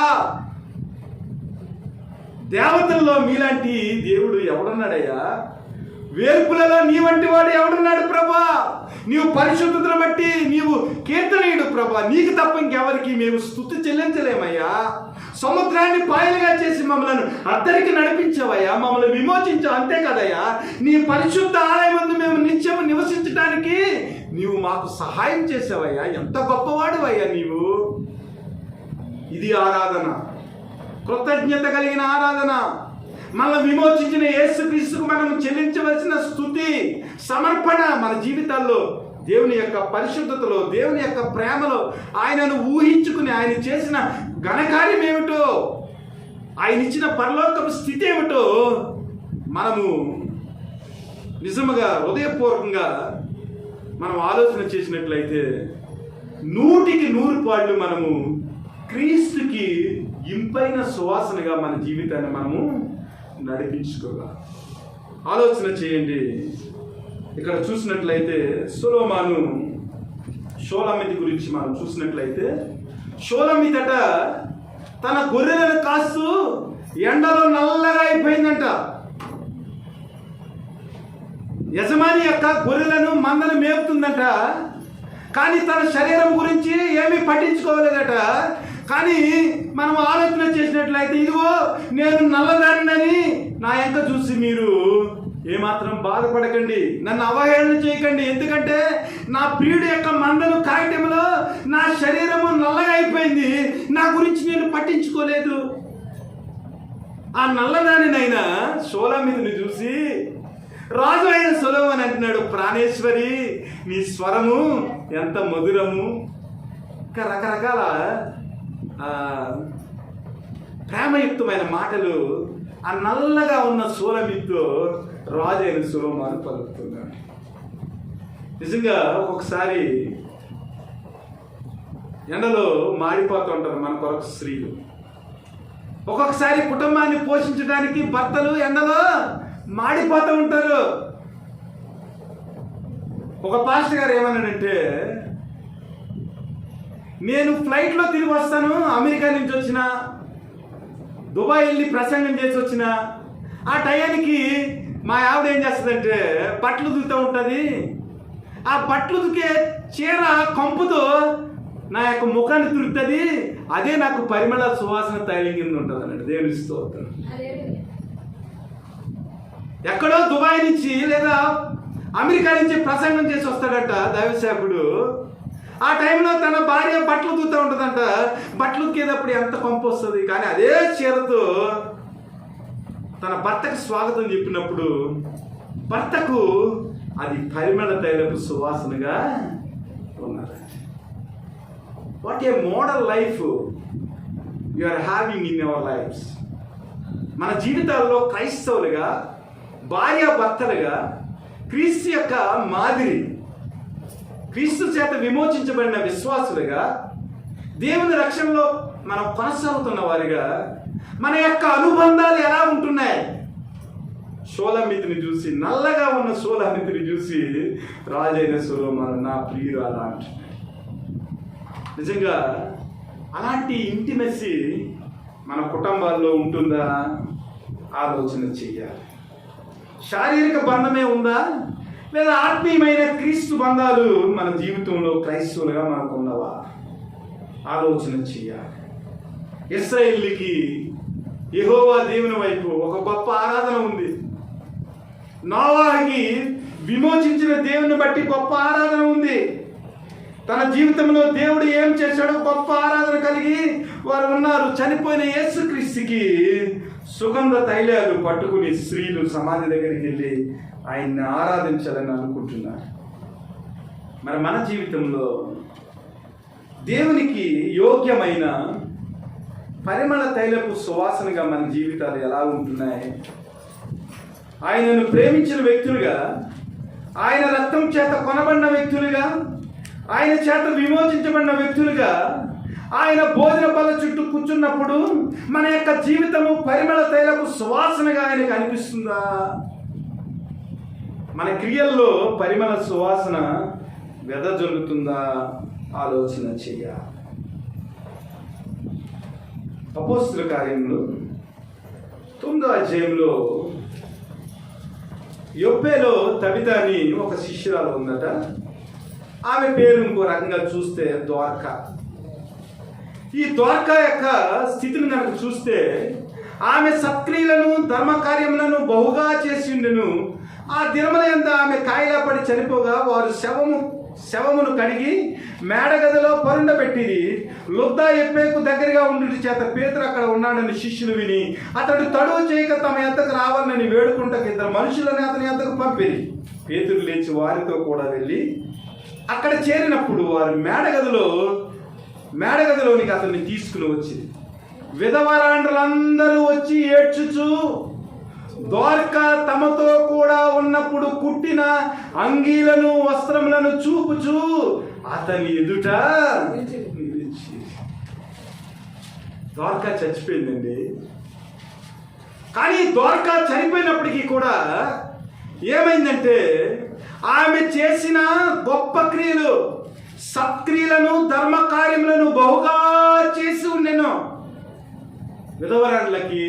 దేవతల్లో మీలాంటి దేవుడు ఎవడున్నాడయ్యా? వేర్పులలో నీ వంటి వాడు ఎవడున్నాడు ప్రభా? నీవు పరిశుద్ధతను బట్టి నీవు కీర్తనీయుడు ప్రభా. నీకు తప్ప ఇంకెవరికి మేము స్తుతి చెల్లించలేమయ్యా. సముద్రాన్ని పాయలుగా చేసి మమ్మల్ని అద్దరికి నడిపించావయ్యా, మమ్మల్ని విమోచించావు, అంతే కదయ్యా. నీ పరిశుద్ధ ఆలయం ముందు మేము నిత్యము నివసించడానికి నీవు మాకు సహాయం చేసావయ్యా, ఎంత గొప్పవాడివయ్యా నీవు. ఇది ఆరాధన, కృతజ్ఞత కలిగిన ఆరాధన. మన విమోచించిన యేసుక్రీస్తుకు మనం చెల్లించవలసిన స్తుతి, సమర్పణ. మన జీవితాల్లో దేవుని యొక్క పరిశుద్ధతలో, దేవుని యొక్క ప్రేమలో ఆయనను ఊహించుకుని ఆయన చేసిన ఘనకార్యం ఏమిటో, ఆయన ఇచ్చిన పరలోకపు స్థితి ఏమిటో మనము నిజముగా హృదయపూర్వకంగా మనం ఆలోచన చేసినట్లయితే 100% మనము క్రీస్తుకి ఇంపైన సువాసనగా మన జీవితాన్ని మనము నడిపించుకోవాలి. ఆలోచన చేయండి. ఇక్కడ చూసినట్లయితే సొలొమోను షోలమితి గురించి మనం చూసినట్లయితే, షోలమితట తన గొర్రెలను కాస్తూ ఎండలో నల్లగా అయిపోయిందంట. యజమాని యొక్క గొర్రెలను మందను మేపుతుందంట, కానీ తన శరీరం గురించి ఏమీ పట్టించుకోలేదట. కానీ మనం ఆలోచన చేసినట్లయితే, ఇదిగో నేను నల్లదాడినని నా ఎంక చూసి మీరు ఏమాత్రం బాధపడకండి, నన్ను అవహేళన చేయకండి. ఎందుకంటే నా ప్రియుడి యొక్క మందను కాయటంలో నా శరీరము నల్లగా అయిపోయింది, నా గురించి నేను పట్టించుకోలేదు. ఆ నల్లదానినైనా షోలమితిని చూసి రాజు అయిన సొలొమోను అంటున్నాడు, ప్రాణేశ్వరి నీ స్వరము ఎంత మధురము. ఇంకా రకరకాల ప్రేమయుక్తమైన మాటలు ఆ నల్లగా ఉన్న షోలమితితో రాజు అయిన సొలొమోను పలుకుతున్నాడు. నిజంగా ఒక్కొక్కసారి ఎండలో మాడిపోతూ ఉంటారు మన కొరకు స్త్రీలు. ఒక్కొక్కసారి కుటుంబాన్ని పోషించడానికి భర్తలు ఎండలో మాడిపోతూ ఉంటారు. ఒక పాస్టర్ గారు ఏమన్నాడంటే, నేను ఫ్లైట్లో తిరిగి వస్తాను, అమెరికా నుంచి వచ్చిన, దుబాయ్ వెళ్ళి ప్రసంగం చేసి వచ్చిన, ఆ టయానికి మా ఆవిడ ఏం చేస్తుందంటే బట్టలు ఉతుకుతూ ఉంటుంది. ఆ బట్టలు ఉతికే చీర కంపుతో నా యొక్క ముఖాన్ని తుడుతుంది, అదే నాకు పరిమళ సువాసన తైలం కింద ఉంటుంది అన్నట్టు. దేవుని స్తోత్రం. ఎక్కడో దుబాయ్ నుంచి లేదా అమెరికా నుంచి ప్రసంగం చేసి వస్తాడట దైవసేవకుడు. ఆ టైంలో తన భార్య బట్టలు ఉతుకుతూ ఉంటుందంట. బట్టలు ఉతికేటప్పుడు ఎంత కంపు వస్తుంది, కానీ అదే చీరతో తన భర్తకు స్వాగతం చెప్పినప్పుడు భర్తకు అది పరిమళ తైలపు సువాసనగా ఉన్నది. What a model life you are having in your lives. మన జీవితాల్లో క్రైస్తవులుగా, భార్యాభర్తలుగా క్రీస్తు యొక్క మాదిరి, క్రీస్తు చేత విమోచించబడిన విశ్వాసులుగా, దేవుని రక్షణలో మనం కొనసాగుతున్న వారిగా మన యొక్క అనుబంధాలు ఎలా ఉంటున్నాయి? షోలమితిని చూసి, నల్లగా ఉన్న షోలమితిని చూసి రాజైన సొలొమోను నా ప్రియురాలా అంటున్నాడు. నిజంగా అలాంటి ఇంటిమెసీ మన కుటుంబాల్లో ఉంటుందా? ఆలోచన చెయ్యాలి. శారీరక బంధమే ఉందా, లేదా ఆత్మీయమైన క్రీస్తు బంధాలు మన జీవితంలో క్రైస్తవులుగా మనకు ఉన్నవా? ఆలోచన చెయ్యాలి. ఇశ్రాయేలుకి యెహోవా దేవుని వైపు ఒక గొప్ప ఆరాధన ఉంది. నోవాహుకి విమోచించిన దేవుని బట్టి గొప్ప ఆరాధన ఉంది. తన జీవితంలో దేవుడు ఏం చేశాడో గొప్ప ఆరాధన కలిగి వారు ఉన్నారు. చనిపోయిన యేసుక్రీస్తుకి సుగంధ తైలాలు పట్టుకుని స్త్రీలు సమాధి దగ్గరికి వెళ్ళి ఆయన్ని ఆరాధించాలని అనుకుంటున్నారు. మరి మన జీవితంలో దేవునికి యోగ్యమైన పరిమళ తైలపు సువాసనగా మన జీవితాలు ఎలా ఉంటున్నాయి? ఆయనను ప్రేమించిన వ్యక్తులుగా, ఆయన రక్తం చేత కొనబడిన వ్యక్తులుగా, ఆయన చేత విమోచించబడిన వ్యక్తులుగా, ఆయన భోజన బల్ల చుట్టూ కూర్చున్నప్పుడు మన యొక్క జీవితము పరిమళ తైలపు సువాసనగా ఆయనకు అనిపిస్తుందా? మన క్రియల్లో పరిమళ సువాసన వెదజల్లుతుందా? ఆలోచన చెయ్యాలి. అపోస్తుల కార్యంలో 9వ అధ్యాయంలో యొప్పేలో తబిత అని ఒక శిష్యురాలు ఉందట. ఆమె పేరు ఇంకో రకంగా చూస్తే ద్వారకా. ఈ ద్వారకా యొక్క స్థితిని కనుక చూస్తే ఆమె సత్క్రియలను, ధర్మకార్యములను బహుగా చేసి ఉండెను. ఆ దినముల యందు ఆమె కాయిలా పడి చనిపోగా వారు శవమును కడిగి మేడగదిలో పరుండబెట్టిరి. లుద్దా ఎప్పేకు దగ్గరగా ఉండుట చేత పేతురు అక్కడ ఉన్నాడని శిష్యులు విని అతడు తడువు చేయక తమ ఎంతకు రావాలని వేడుకుంటకు 2 మనుషులని అతని ఎంతకు పంపిరి. పేతురు లేచి వారితో కూడా వెళ్ళి అక్కడ చేరినప్పుడు వారు మేడగదిలోనికి అతన్ని తీసుకుని వచ్చి విధవరాండ్రులందరూ వచ్చి ఏడ్చుచు దోర్కా తమతో కూడా ఉన్నప్పుడు కుట్టిన అంగీలను వస్త్రములను చూపుచు అతని ఎదుట నిలిచి. దోర్కా చచ్చిపోయిందండి. కానీ దోర్కా చనిపోయినప్పటికీ కూడా ఏమైందంటే ఆమె చేసిన గొప్ప క్రియలు, సత్క్రియలను, ధర్మకార్యములను బహుగా చేసి ఉండెను. విధవరాండ్లకి,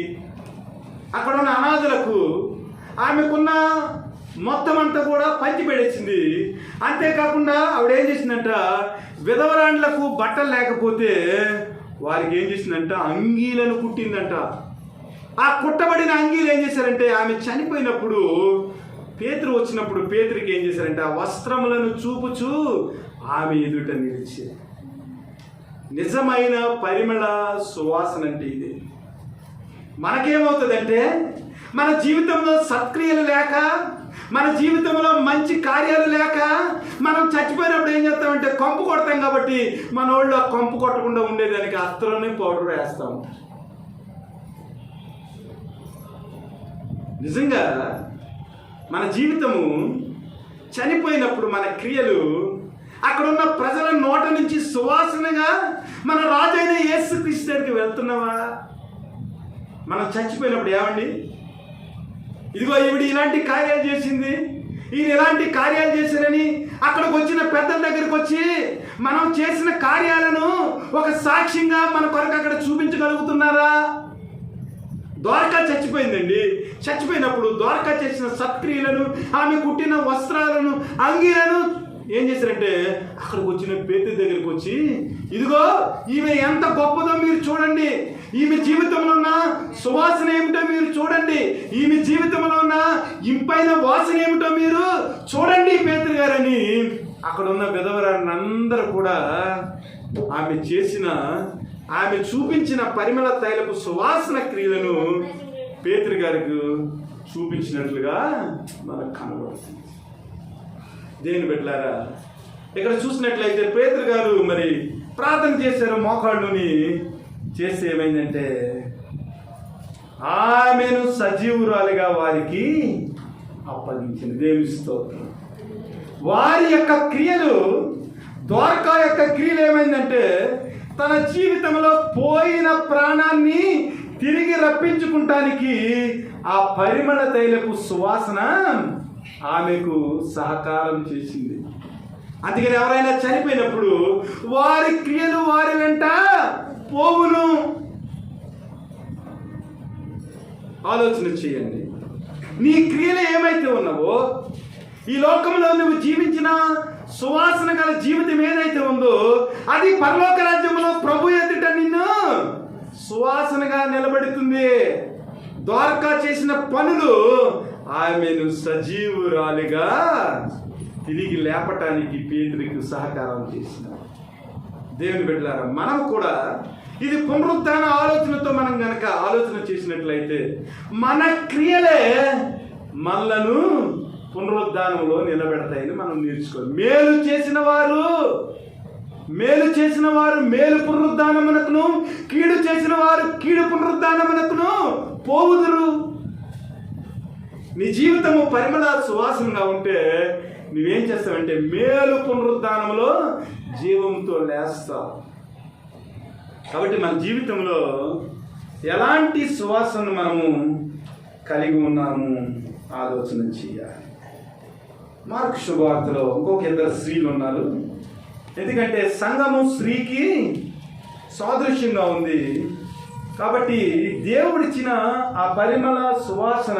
అక్కడ ఉన్న అనాథులకు ఆమెకున్న మొత్తం అంతా కూడా పంచి పెడేసింది. అంతేకాకుండా ఆవిడ ఏం చేసిందంట, విధవరాండ్లకు బట్టలు లేకపోతే వారికి ఏం చేసిందంట, అంగీలను కుట్టిందంట. ఆ కుట్టబడిన అంగీలు ఏం చేశారంటే ఆమె చనిపోయినప్పుడు పేతురు వచ్చినప్పుడు పేతురికి ఏం చేశారంటే ఆ వస్త్రములను చూపుచూ ఆమె ఎదుట నిలిచి. నిజమైన పరిమళ సువాసన అంటే ఇది. మనకేమవుతుందంటే మన జీవితంలో సత్క్రియలు లేక, మన జీవితంలో మంచి కార్యాలు లేక మనం చచ్చిపోయినప్పుడు ఏం చేస్తామంటే కంపు కొడతాం. కాబట్టి మన వాళ్ళు ఆ కంపు కొట్టకుండా ఉండేదానికి అత్తలోనే పౌడర్ వేస్తాం. నిజంగా మన జీవితము చనిపోయినప్పుడు మన క్రియలు అక్కడున్న ప్రజల నోట నుంచి సువాసనగా మన రాజైన యేసుక్రీస్తు దగ్గరికి వెళ్తున్నావా? మనం చచ్చిపోయినప్పుడు ఏమండి, ఇదిగో ఈవిడ ఇలాంటి కార్యాలు చేసింది, ఈయన ఇలాంటి కార్యాలు చేశారని అక్కడికి వచ్చిన పెద్దల దగ్గరికి వచ్చి మనం చేసిన కార్యాలను ఒక సాక్ష్యంగా మన కొరకు అక్కడ చూపించగలుగుతున్నారా? దోర్కా చచ్చిపోయిందండి. చచ్చిపోయినప్పుడు దోర్కా చేసిన సత్క్రియలను, ఆమె కుట్టిన వస్త్రాలను, అంగీలను ఏం చేశారంటే అక్కడికి వచ్చిన పేతురు దగ్గరికి వచ్చి, ఇదిగో ఈమె ఎంత గొప్పదో మీరు చూడండి, ఈమె జీవితంలో ఉన్న సువాసన ఏమిటో మీరు చూడండి, ఈమె జీవితంలో ఉన్న ఇంపైన వాసన ఏమిటో మీరు చూడండి పేతురు గారని అక్కడ ఉన్న విధవరాండ్రందరూ కూడా ఆమె చూపించిన పరిమళ తైలపు సువాసన క్రియలను పేతురు గారికి చూపించినట్లుగా మనకు కనబడుతుంది. దేని బిడ్డలారా, ఇక్కడ చూసినట్లయితే పేతురు గారు మరి ప్రార్థన చేశారు, మోకాళ్ళుని చేసి ఏమైందంటే ఆమెను సజీవురాలిగా వారికి అప్పగించింది. దేవుని స్తోత్రం. వారి యొక్క క్రియలు, దోర్కా యొక్క క్రియలు ఏమైందంటే తన జీవితంలో పోయిన ప్రాణాన్ని తిరిగి రప్పించుకుంటానికి ఆ పరిమళ తైలపు సువాసన ఆమెకు సహకారం చేసింది. అందుకని ఎవరైనా చనిపోయినప్పుడు వారి క్రియలు వారి వెంట పోవును. ఆలోచన చేయండి. నీ క్రియలు ఏమైతే ఉన్నావో, ఈ లోకంలో నువ్వు జీవించిన సువాసన గల జీవితం ఏదైతే ఉందో అది పరలోక రాజ్యంలో ప్రభు ఎదుట నిన్ను సువాసనగా నిలబెడుతుంది. దోర్కా చేసిన పనులు ఆమెను సజీవురాలిగా తిరిగి లేపటానికి పేతురికి సహకారం చేసినారు. దేవుని బిడ్డలారా, మనం కూడా ఇది పునరుద్ధాన ఆలోచనతో మనం గనక ఆలోచన చేసినట్లయితే మన క్రియలే మనలను పునరుద్ధానంలో నిలబెడతాయని మనం నేర్చుకోవాలి. మేలు చేసిన వారు మేలు పునరుద్ధానమునకును, కీడు చేసిన వారు కీడు పునరుద్ధానమునకును పోవుదురు. నీ జీవితము పరిమళ సువాసనగా ఉంటే నువ్వేం చేస్తావంటే మేలు పునరుద్ధానంలో జీవంతో లేస్తావు. కాబట్టి మన జీవితంలో ఎలాంటి సువాసనను మనము కలిగి ఉన్నాము ఆలోచన చేయాలి. మార్కు శుభవార్తలో ఇంకొక 2 స్త్రీలు ఉన్నారు. ఎందుకంటే సంఘము స్త్రీకి సాదృశ్యంగా ఉంది. కాబట్టి దేవుడిచ్చిన ఆ పరిమళ సువాసన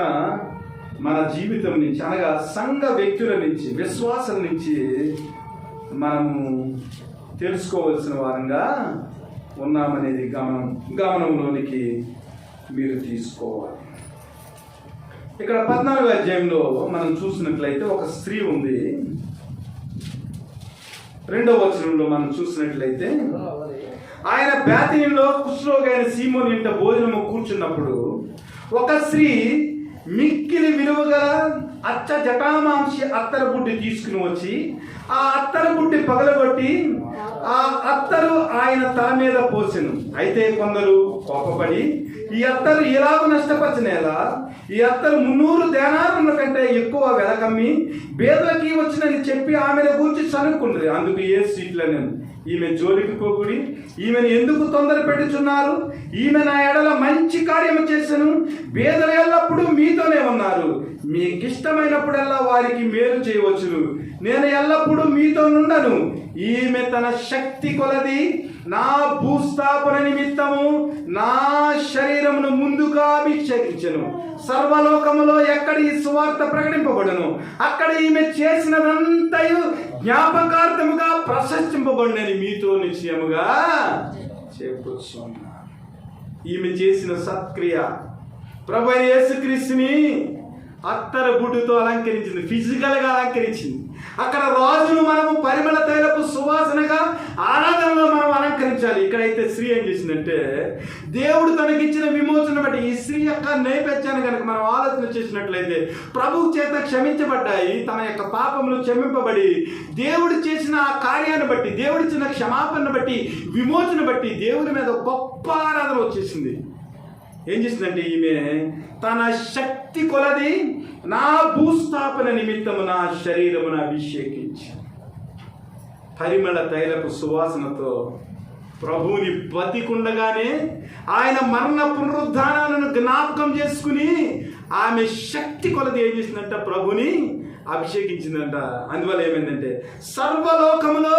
మన జీవితం నుంచి, అనగా సంఘ వ్యక్తుల నుంచి, విశ్వాసం నుంచి మనము తెలుసుకోవలసిన వారంగా ఉన్నామనేది గమనంలోనికి మీరు తీసుకోవాలి. ఇక్కడ 14వ అధ్యాయంలో మనం చూసినట్లయితే ఒక స్త్రీ ఉంది. 2వ వచనంలో మనం చూసినట్లయితే, ఆయన బేతనీలో కుష్ఠరోగి అయిన సీమోను ఇంట భోజనము కూర్చున్నప్పుడు ఒక స్త్రీ మిక్కిలి విలువగల అచ్చ జటామాంసి అత్తర బుడ్డి తీసుకుని వచ్చి ఆ అత్తర బుడ్డి పగలగొట్టి ఆ అత్తరు ఆయన తల మీద పోసెను. అయితే కొందరు కోపపడి, ఈ అత్తరు ఎలాగో నష్టపరిచినేలా ఈ అత్తరు 300 దేనారముల కంటే ఎక్కువ వెలకమ్మి బేదలకి వచ్చినని చెప్పి ఆమెను గూర్చి చనుక్కుండ్రి. అందుకు యేసు ఇట్లనెను, ఈమె జోలికి పోకుడి, ఈమెను ఎందుకు తొందర పెట్టుచున్నారు? ఈమె నా ఎడల మంచి కార్యము చేసెను. బేదలు ఎల్లప్పుడూ మీతోనే ఉన్నారు, మీకిష్టమైనప్పుడల్లా వారికి మేలు చేయవచ్చును. నేను ఎల్లప్పుడూ మీతో నుండను. ఈమె తన శక్తి కొలది నా భూస్థాపన నిమిత్తము నా శరీరమును ముందుగా అభిషేకించెను. సర్వలోకములో ఎక్కడ ఈ సువార్త ప్రకటింపబడును అక్కడ ఈమె చేసినదంతయు జ్ఞాపకార్థముగా ప్రశంసింపబడినని మీతో నిశ్చయముగా చెప్పుచున్నాను. ఈమె చేసిన సత్క్రియ ప్రభు యేసుక్రీస్తుని అత్తర బుడ్డుతో అలంకరించింది, ఫిజికల్గా అలంకరించింది. అక్కడ రాజును మనము పరిమళ తైలపు సువాసనగా ఆరాధనలో మనం అలంకరించాలి. ఇక్కడైతే స్త్రీ ఏం చేసిందంటే, దేవుడు తనకిచ్చిన విమోచన బట్టి ఈ స్త్రీ యొక్క నేపథ్యాన్ని కనుక మనం ఆలోచన చేసినట్లయితే ప్రభువు చేత క్షమించబడ్డాయి. తన యొక్క పాపములు క్షమింపబడి దేవుడు చేసిన ఆ కార్యాన్ని బట్టి, దేవుడిచ్చిన క్షమాపణను బట్టి, విమోచన బట్టి దేవుని మీద గొప్ప ఆరాధన వచ్చేసింది. ఏం చేసిందంటే, ఈమె తన శక్తి కొలది నా భూస్థాపన నిమిత్తము నా శరీరమును అభిషేకించి పరిమళ తైలపు సువాసనతో ప్రభువుని బతికుండగానే ఆయన మరణ పునరుద్ధానాలను జ్ఞాపకం చేసుకుని ఆమె శక్తి కొలది ఏం చేసిందంట, ప్రభుని అభిషేకించిందంట. అందువల్ల ఏమైందంటే, సర్వలోకములో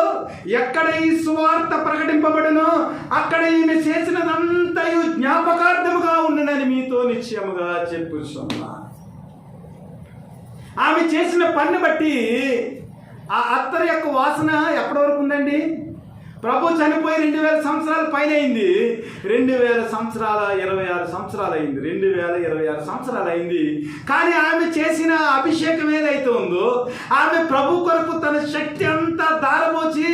ఎక్కడ ఈ సువార్త ప్రకటింపబడునో అక్కడ ఈమె చేసినదంతయు జ్ఞాపకార్థముగా ఉండనని మీతో నిశ్చయముగా చెప్పుచున్నా. ఆమె చేసిన పని బట్టి ఆ అత్తరు యొక్క వాసన ఎప్పటి వరకు ఉందండి? ప్రభు చనిపోయి 2000 సంవత్సరాల పైన అయింది. 2000 సంవత్సరాల 26 సంవత్సరాలు అయింది. 2026 సంవత్సరాలు అయింది. కానీ ఆమె చేసిన అభిషేకం ఏదైతే ఉందో, ఆమె ప్రభు కొరకు తన శక్తి అంతా దారబోచి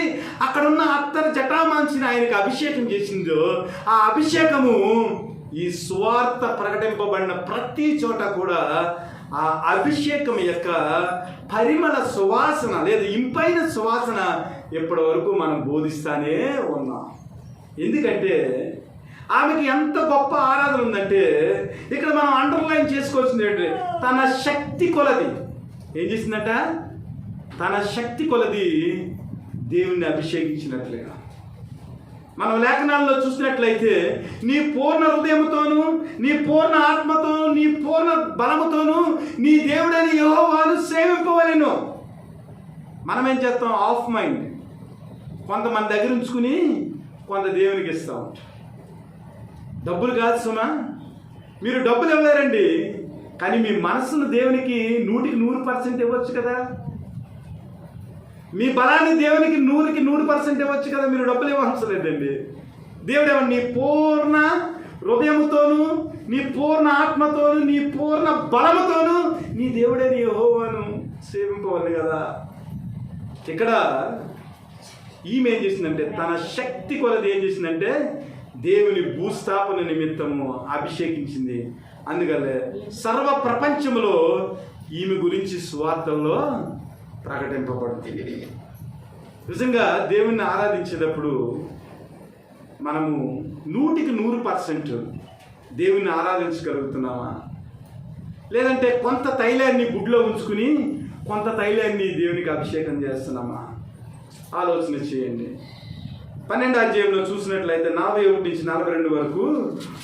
అక్కడున్న అత్తరు జటామాంసిని ఆయనకి అభిషేకం చేసిందో, ఆ అభిషేకము ఈ సువార్త ప్రకటింపబడిన ప్రతి చోట కూడా ఆ అభిషేకం యొక్క పరిమళ సువాసన లేదా ఇంపైన సువాసన ఇప్పటి వరకు మనం బోధిస్తానే ఉన్నాం. ఎందుకంటే ఆమెకి ఎంత గొప్ప ఆరాధన ఉందంటే, ఇక్కడ మనం అండర్లైన్ చేసుకోవాల్సింది ఏంటంటే, తన శక్తి కొలది ఏం చేసిందట, తన శక్తి కొలది దేవుణ్ణి అభిషేకించినట్లుగా. మనం లేఖనాల్లో చూసినట్లయితే, నీ పూర్ణ హృదయముతోను, నీ పూర్ణ ఆత్మతోను, నీ పూర్ణ బలముతోను నీ దేవుడని యెహోవాను సేవింపవలెను. మనం ఏం చేస్తాం? ఆఫ్ మైండ్ కొంతమంది దగ్గర ఉంచుకుని కొంత దేవునికి ఇస్తాం. డబ్బులు కాదు సుమా, మీరు డబ్బులు ఇవ్వలేరండి, కానీ మీ మనస్సును దేవునికి 100% ఇవ్వచ్చు కదా. మీ బలాన్ని దేవునికి 100% ఇవ్వచ్చు కదా. మీరు డబ్బులు ఇవ్వవలసిన లేదండి. దేవుడు ఏమన్నా నీ పూర్ణ హృదయముతోను, నీ పూర్ణ ఆత్మతోను, నీ పూర్ణ బలముతోను నీ దేవుడే నీ యెహోవాను సేవింపవాలి కదా. ఇక్కడ ఈమె ఏం చేసిందంటే, తన శక్తి కొలది ఏం చేసిందంటే దేవుని భూస్థాపన నిమిత్తము అభిషేకించింది. అందుకనే సర్వ ప్రపంచంలో ఈమె గురించి సువార్తల్లో ప్రకటింపబడుతుంది. నిజంగా దేవుణ్ణి ఆరాధించేటప్పుడు మనము 100% దేవుణ్ణి ఆరాధించగలుగుతున్నామా? లేదంటే కొంత తైలాన్ని గుడ్లో ఉంచుకుని కొంత తైలాన్ని దేవునికి అభిషేకం చేస్తున్నామా? ఆలోచన చేయండి. 12వ అధ్యాయంలో చూసినట్లయితే 41 నుంచి 42 వరకు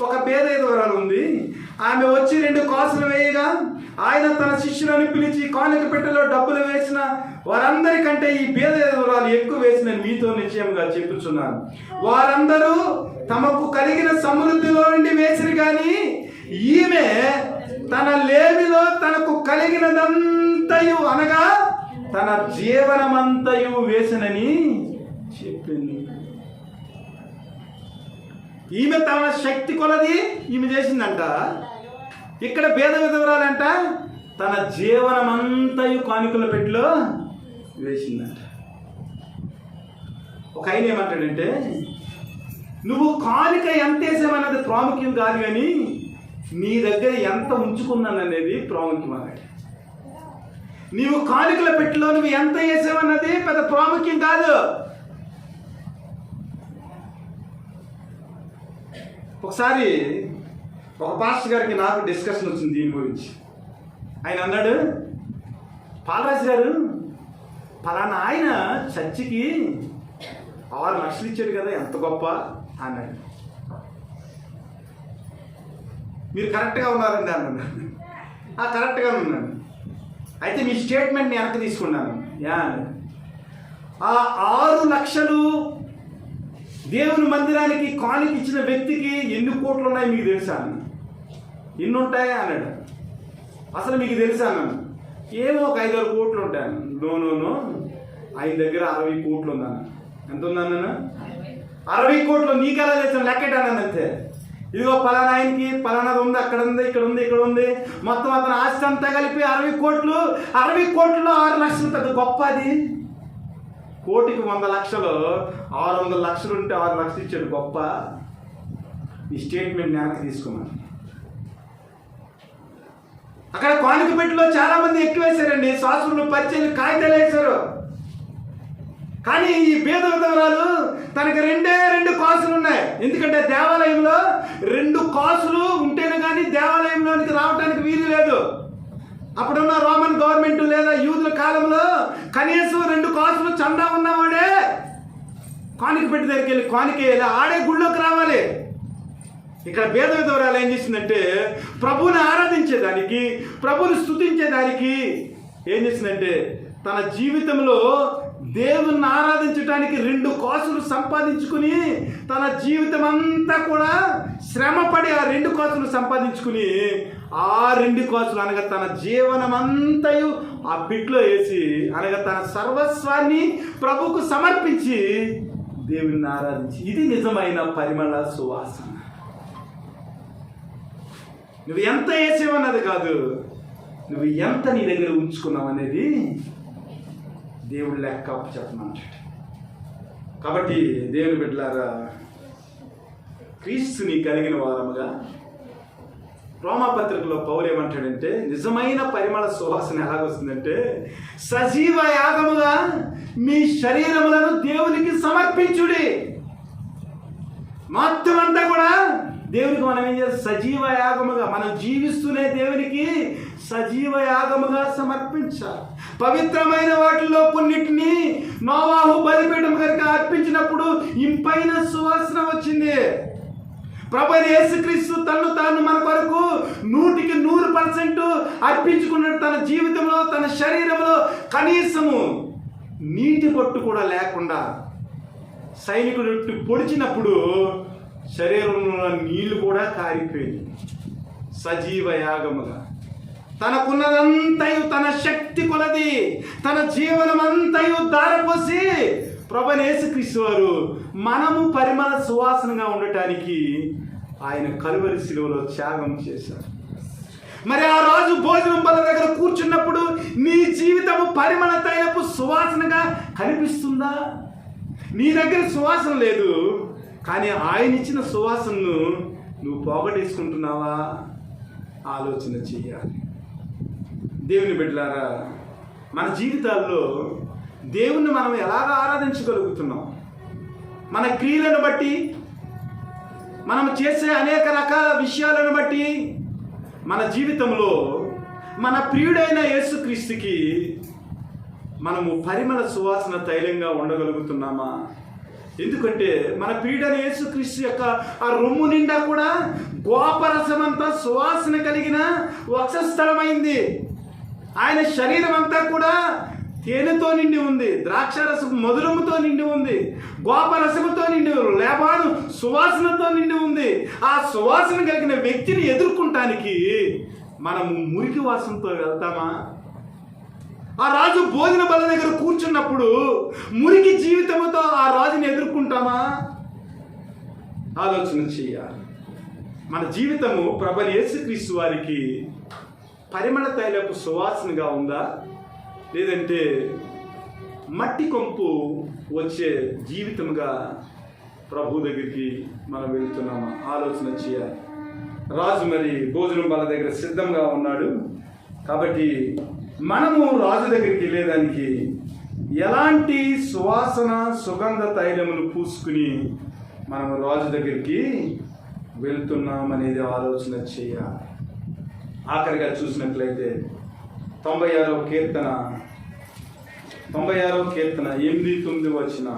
ఒక పేదరాలు ఉంది. ఆమె వచ్చి 2 కాసులు వేయగా ఆయన తన శిష్యులను పిలిచి, కానుక పెట్టెలో డబ్బులు వేసిన వారందరికంటే ఈ పేదరాలు ఎక్కువ వేసిన మీతో నిశ్చయంగా చెప్పుచున్నాను. వారందరూ తమకు కలిగిన సమృద్ధిలో నుండి వేసిరు, కానీ ఈమె తన లేమిలో తనకు కలిగినదంతయు అనగా తన జీవనమంతయు వేసినని చెప్పింది. ఈమె తన శక్తి కొలది ఈమె చేసిందంట. ఇక్కడ పేద విధవరాలంట తన జీవనమంతయు కానుకల పెట్టిలో వేసిందంట. ఒక ఆయన ఏమంటాడంటే, నువ్వు కానుక ఎంత వేసామన్నది ప్రాముఖ్యం కాదు, కానీ నీ దగ్గర ఎంత ఉంచుకున్నాననేది ప్రాముఖ్యం అన్నాడు. నీవు కానుకల పెట్టిలో నువ్వు ఎంత వేసావన్నది పెద్ద ప్రాముఖ్యం కాదు. ఒకసారి ఒక పాస్టర్ గారికి నాకు డిస్కషన్ వచ్చింది దీని గురించి. ఆయన అన్నాడు, పాలరాజు గారు, పలానా ఆయన చర్చికి 6 లక్షలు ఇచ్చాడు కదా, ఎంత గొప్ప అన్నాడు. మీరు కరెక్ట్గా ఉన్నారండి అన్నాడు. కరెక్ట్గా ఉన్నాను. అయితే మీ స్టేట్మెంట్ని వెనక్కి తీసుకున్నాను. యా, ఆ 6 లక్షలు దేవుని మందిరానికి కానుక ఇచ్చిన వ్యక్తికి ఎన్ని కోట్లు ఉన్నాయి మీకు తెలుసా? ఎన్ని ఉంటాయి అన్నాడు. అసలు మీకు తెలుసా అన్నాను. ఏమో ఒక 5-6 కోట్లు ఉంటాను. నో ఆయన దగ్గర 60 కోట్లు ఉందన్న. ఎంత ఉందన్న? 60 కోట్లు. నీకు ఎలా చేసాను లెక్కెట్టాను అంతే. ఇదిగో పలానా ఆయనకి పలానాది ఉంది, అక్కడ ఉంది, ఇక్కడ ఉంది, ఇక్కడ ఉంది, మొత్తం అతను ఆస్తి అంతా కలిపి 60 కోట్లు. 60 కోట్లలో 6 లక్షలు పెద్ద గొప్ప. అది కోటికి 100 లక్షలు, 600 లక్షలు ఉంటే 6 లక్షలు ఇచ్చాడు గొప్ప. ఈ స్టేట్మెంట్ వెనక్కి తీసుకున్నాను. అక్కడ కానుక పెట్టిలో చాలా మంది ఎక్కువ వేశారండి. శాస్త్రులు పరిచయం కాగితాలు వేశారు. కానీ ఈ పేద విధవరాలు తనకి 2 కాసులు ఉన్నాయి. ఎందుకంటే దేవాలయంలో 2 కాసులు ఉంటేనే కానీ దేవాలయంలోనికి రావడానికి వీలు లేదు. అప్పుడున్న రోమన్ గవర్నమెంట్ లేదా యూదుల కాలంలో కనీసం 2 కాసులు చందా ఉన్నవాడే కానుక పెట్టి దగ్గరికి వెళ్ళి కానుక వేయాలి, ఆడే గుళ్ళోకి రావాలి. ఇక్కడ పేద విధవరాలు ఏం చేసిందంటే, ప్రభువుని ఆరాధించేదానికి, ప్రభువుని స్తుతించేదానికి ఏం చేసిందంటే, తన జీవితంలో దేవుణ్ణి ఆరాధించడానికి 2 కాసులు సంపాదించుకుని, తన జీవితం అంతా కూడా శ్రమపడి ఆ 2 కాసులు సంపాదించుకుని, ఆ 2 కాసులు అనగా తన జీవనమంతయు ఆ బిడ్లో వేసి, అనగా తన సర్వస్వాన్ని ప్రభువుకు సమర్పించి దేవుణ్ణి ఆరాధించి, ఇది నిజమైన పరిమళ సువాసన. నువ్వు ఎంత వేసేవన్నది కాదు, నువ్వు ఎంత నీ దగ్గర ఉంచుకున్నావు అనేది దేవుడు లెక్క చెప్పమంటాడు. కాబట్టి దేవుని బిడ్డలారా, క్రీస్తుని కలిగిన వారముగా రోమాపత్రికలో పౌలు ఏమంటాడంటే, నిజమైన పరిమళ సువాసన ఎలాగొస్తుందంటే, సజీవ యాగముగా మీ శరీరములను దేవునికి సమర్పించుడి. మొత్తం అంతా కూడా దేవునికి మనం ఏం చేయాలి? సజీవ యాగముగా, మనం జీవిస్తూనే దేవునికి సజీవ యాగముగా సమర్పించాలి. పవిత్రమైన వాటిలో కొన్నిటిని నోవాహు బలిపీఠం కనుక అర్పించినప్పుడు ఇంపైన సువాసన వచ్చింది. ప్రభువైన యేసుక్రీస్తు తను తాను మన కొరకు 100% అర్పించుకున్నాడు. తన జీవితంలో, తన శరీరంలో కనీసము నీటి బొట్టు కూడా లేకుండా సైనికుడు పొడిచినప్పుడు శరీరంలో నీళ్లు కూడా కారిపోయింది. సజీవ యాగముగా తనకున్నదంతయు, తన శక్తి కొలది, తన జీవనమంతయు దారపోసి ప్రభువైన యేసుక్రీస్తు వారు మనము పరిమళ సువాసనగా ఉండటానికి ఆయన కలువరి శిలువలో త్యాగం చేశారు. మరి ఆ రోజు భోజనం బల్ల దగ్గర కూర్చున్నప్పుడు నీ జీవితము పరిమళ తైలపు సువాసనగా కనిపిస్తుందా? నీ దగ్గర సువాసన లేదు, కానీ ఆయన ఇచ్చిన సువాసనను నువ్వు పోగొట్టేసుకుంటున్నావా? ఆలోచన చేయాలి. దేవుని బిడ్డలారా, మన జీవితాల్లో దేవుణ్ణి మనం ఎలాగ ఆరాధించగలుగుతున్నాం? మన క్రియలను బట్టి, మనం చేసే అనేక రకాల విషయాలను బట్టి మన జీవితంలో మన ప్రియుడైన యేసుక్రీస్తుకి మనము పరిమళ సువాసన తైలంగా ఉండగలుగుతున్నామా? ఎందుకంటే మన ప్రియుడైన యేసుక్రీస్తు యొక్క ఆ రొమ్ము నిండా కూడా గోపరసమంతా సువాసన కలిగిన వక్షస్థలమైంది. ఆయన శరీరం అంతా కూడా తేనెతో నిండి ఉంది, ద్రాక్షారసం మధురముతో నిండి ఉంది, గోపరసముతో నిండి ఉంది, లేబాను సువాసనతో నిండి ఉంది. ఆ సువాసన కలిగిన వ్యక్తిని ఎదుర్కొంటానికి మనము మురికి వాసనతో వెళ్తామా? ఆ రాజు భోజన బల్ల దగ్గర కూర్చున్నప్పుడు మురికి జీవితంతో ఆ రాజుని ఎదుర్కొంటామా? ఆలోచన చేయాలి. మన జీవితము ప్రభువైన యేసుక్రీస్తు వారికి పరిమళ తైలపు సువాసనగా ఉందా, లేదంటే మట్టి కొంపు వచ్చే జీవితంగా ప్రభు దగ్గరికి మనం వెళ్తున్నామా ఆలోచన చేయాలి. రాజు మరి భోజనం బల్ల దగ్గర సిద్ధంగా ఉన్నాడు కాబట్టి మనము రాజు దగ్గరికి వెళ్ళేదానికి ఎలాంటి సువాసన సుగంధ తైలములు పూసుకుని మనము రాజు దగ్గరికి వెళ్తున్నామనేది ఆలోచన చేయాలి. ఆఖరిగా చూసినట్లయితే 96వ కీర్తన 8-9 వచ్చిన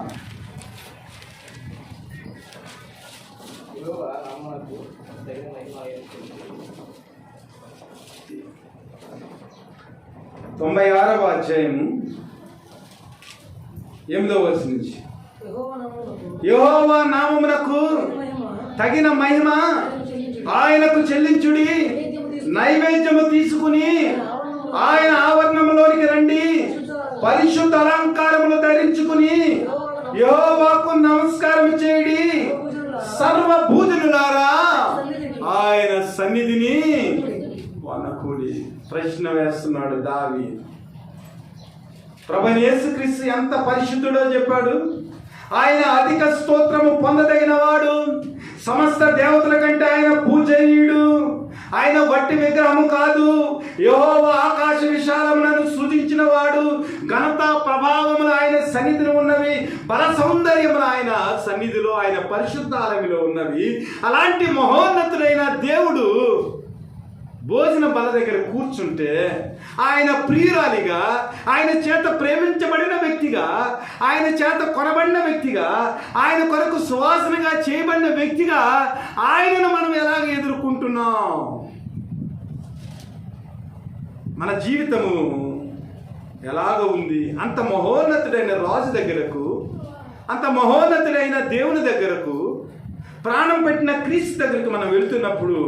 అధ్యాయము 8వ వచనం నుంచి యెహోవా నామమునకు తగిన మహిమ ఆయనకు చెల్లించుడి, నైవేద్యము తీసుకుని ఆయన ఆవరణంలోనికి రండి, పరిశుద్ధ అలంకారములు ధరించుకుని యెహోవాకు నమస్కారం చేయడి, సర్వభూజనులారా ఆయన సన్నిధిని వనకుడి. ప్రశ్న వేస్తున్నాడు దావీదు. ప్రభువైన యేసుక్రీస్తు ఎంత పరిశుద్ధుడో చెప్పాడు. ఆయన అధిక స్తోత్రము పొందదగిన వాడు, సమస్త దేవతల కంటే ఆయన పూజనీయుడు, ఆయన వట్టి విగ్రహము కాదు, యెహోవా ఆకాశ విశాలములను సృజించిన వాడు, ఘనత ప్రభావములు ఆయన సన్నిధిలో ఉన్నవి, బల సౌందర్యములు ఆయన సన్నిధిలో ఆయన పరిశుద్ధ ఆలయంలో ఉన్నవి. అలాంటి మహోన్నతుడైన దేవుడు భోజన బల దగ్గర కూర్చుంటే ఆయన ప్రియురాలిగా, ఆయన చేత ప్రేమించబడిన వ్యక్తిగా, ఆయన చేత కొనబడిన వ్యక్తిగా, ఆయన కొరకు సువాసనగా చేయబడిన వ్యక్తిగా ఆయనను మనం ఎలాగ ఎదుర్కొంటున్నాం? మన జీవితము ఎలాగ ఉంది? అంత మహోన్నతుడైన రాజు దగ్గరకు, అంత మహోన్నతుడైన దేవుని దగ్గరకు, ప్రాణం పెట్టిన క్రీస్తు దగ్గరకు మనం వెళ్తున్నప్పుడు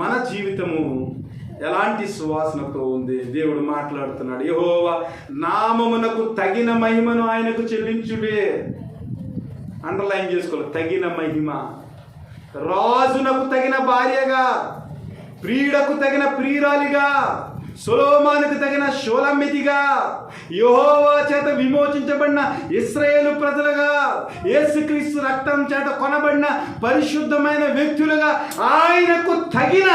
మన జీవితము ఎలాంటి సువాసనతో ఉంది? దేవుడు మాట్లాడుతున్నాడు. యెహోవా నామమునకు తగిన మహిమను ఆయనకు చెల్లించుడే. అండర్లైన్ చేసుకోవాలి, తగిన మహిమ. రాజునకు తగిన భార్యగా, ప్రియుడకు తగిన ప్రియురాలిగా, సొలొమోనుకు తగిన షోలమ్మితిగా, యెహోవా చేత విమోచించబడిన ఇశ్రాయేలు ప్రజలుగా, యేసుక్రీస్తు రక్తం చేత కొనబడిన పరిశుద్ధమైన వ్యక్తులుగా ఆయనకు తగిన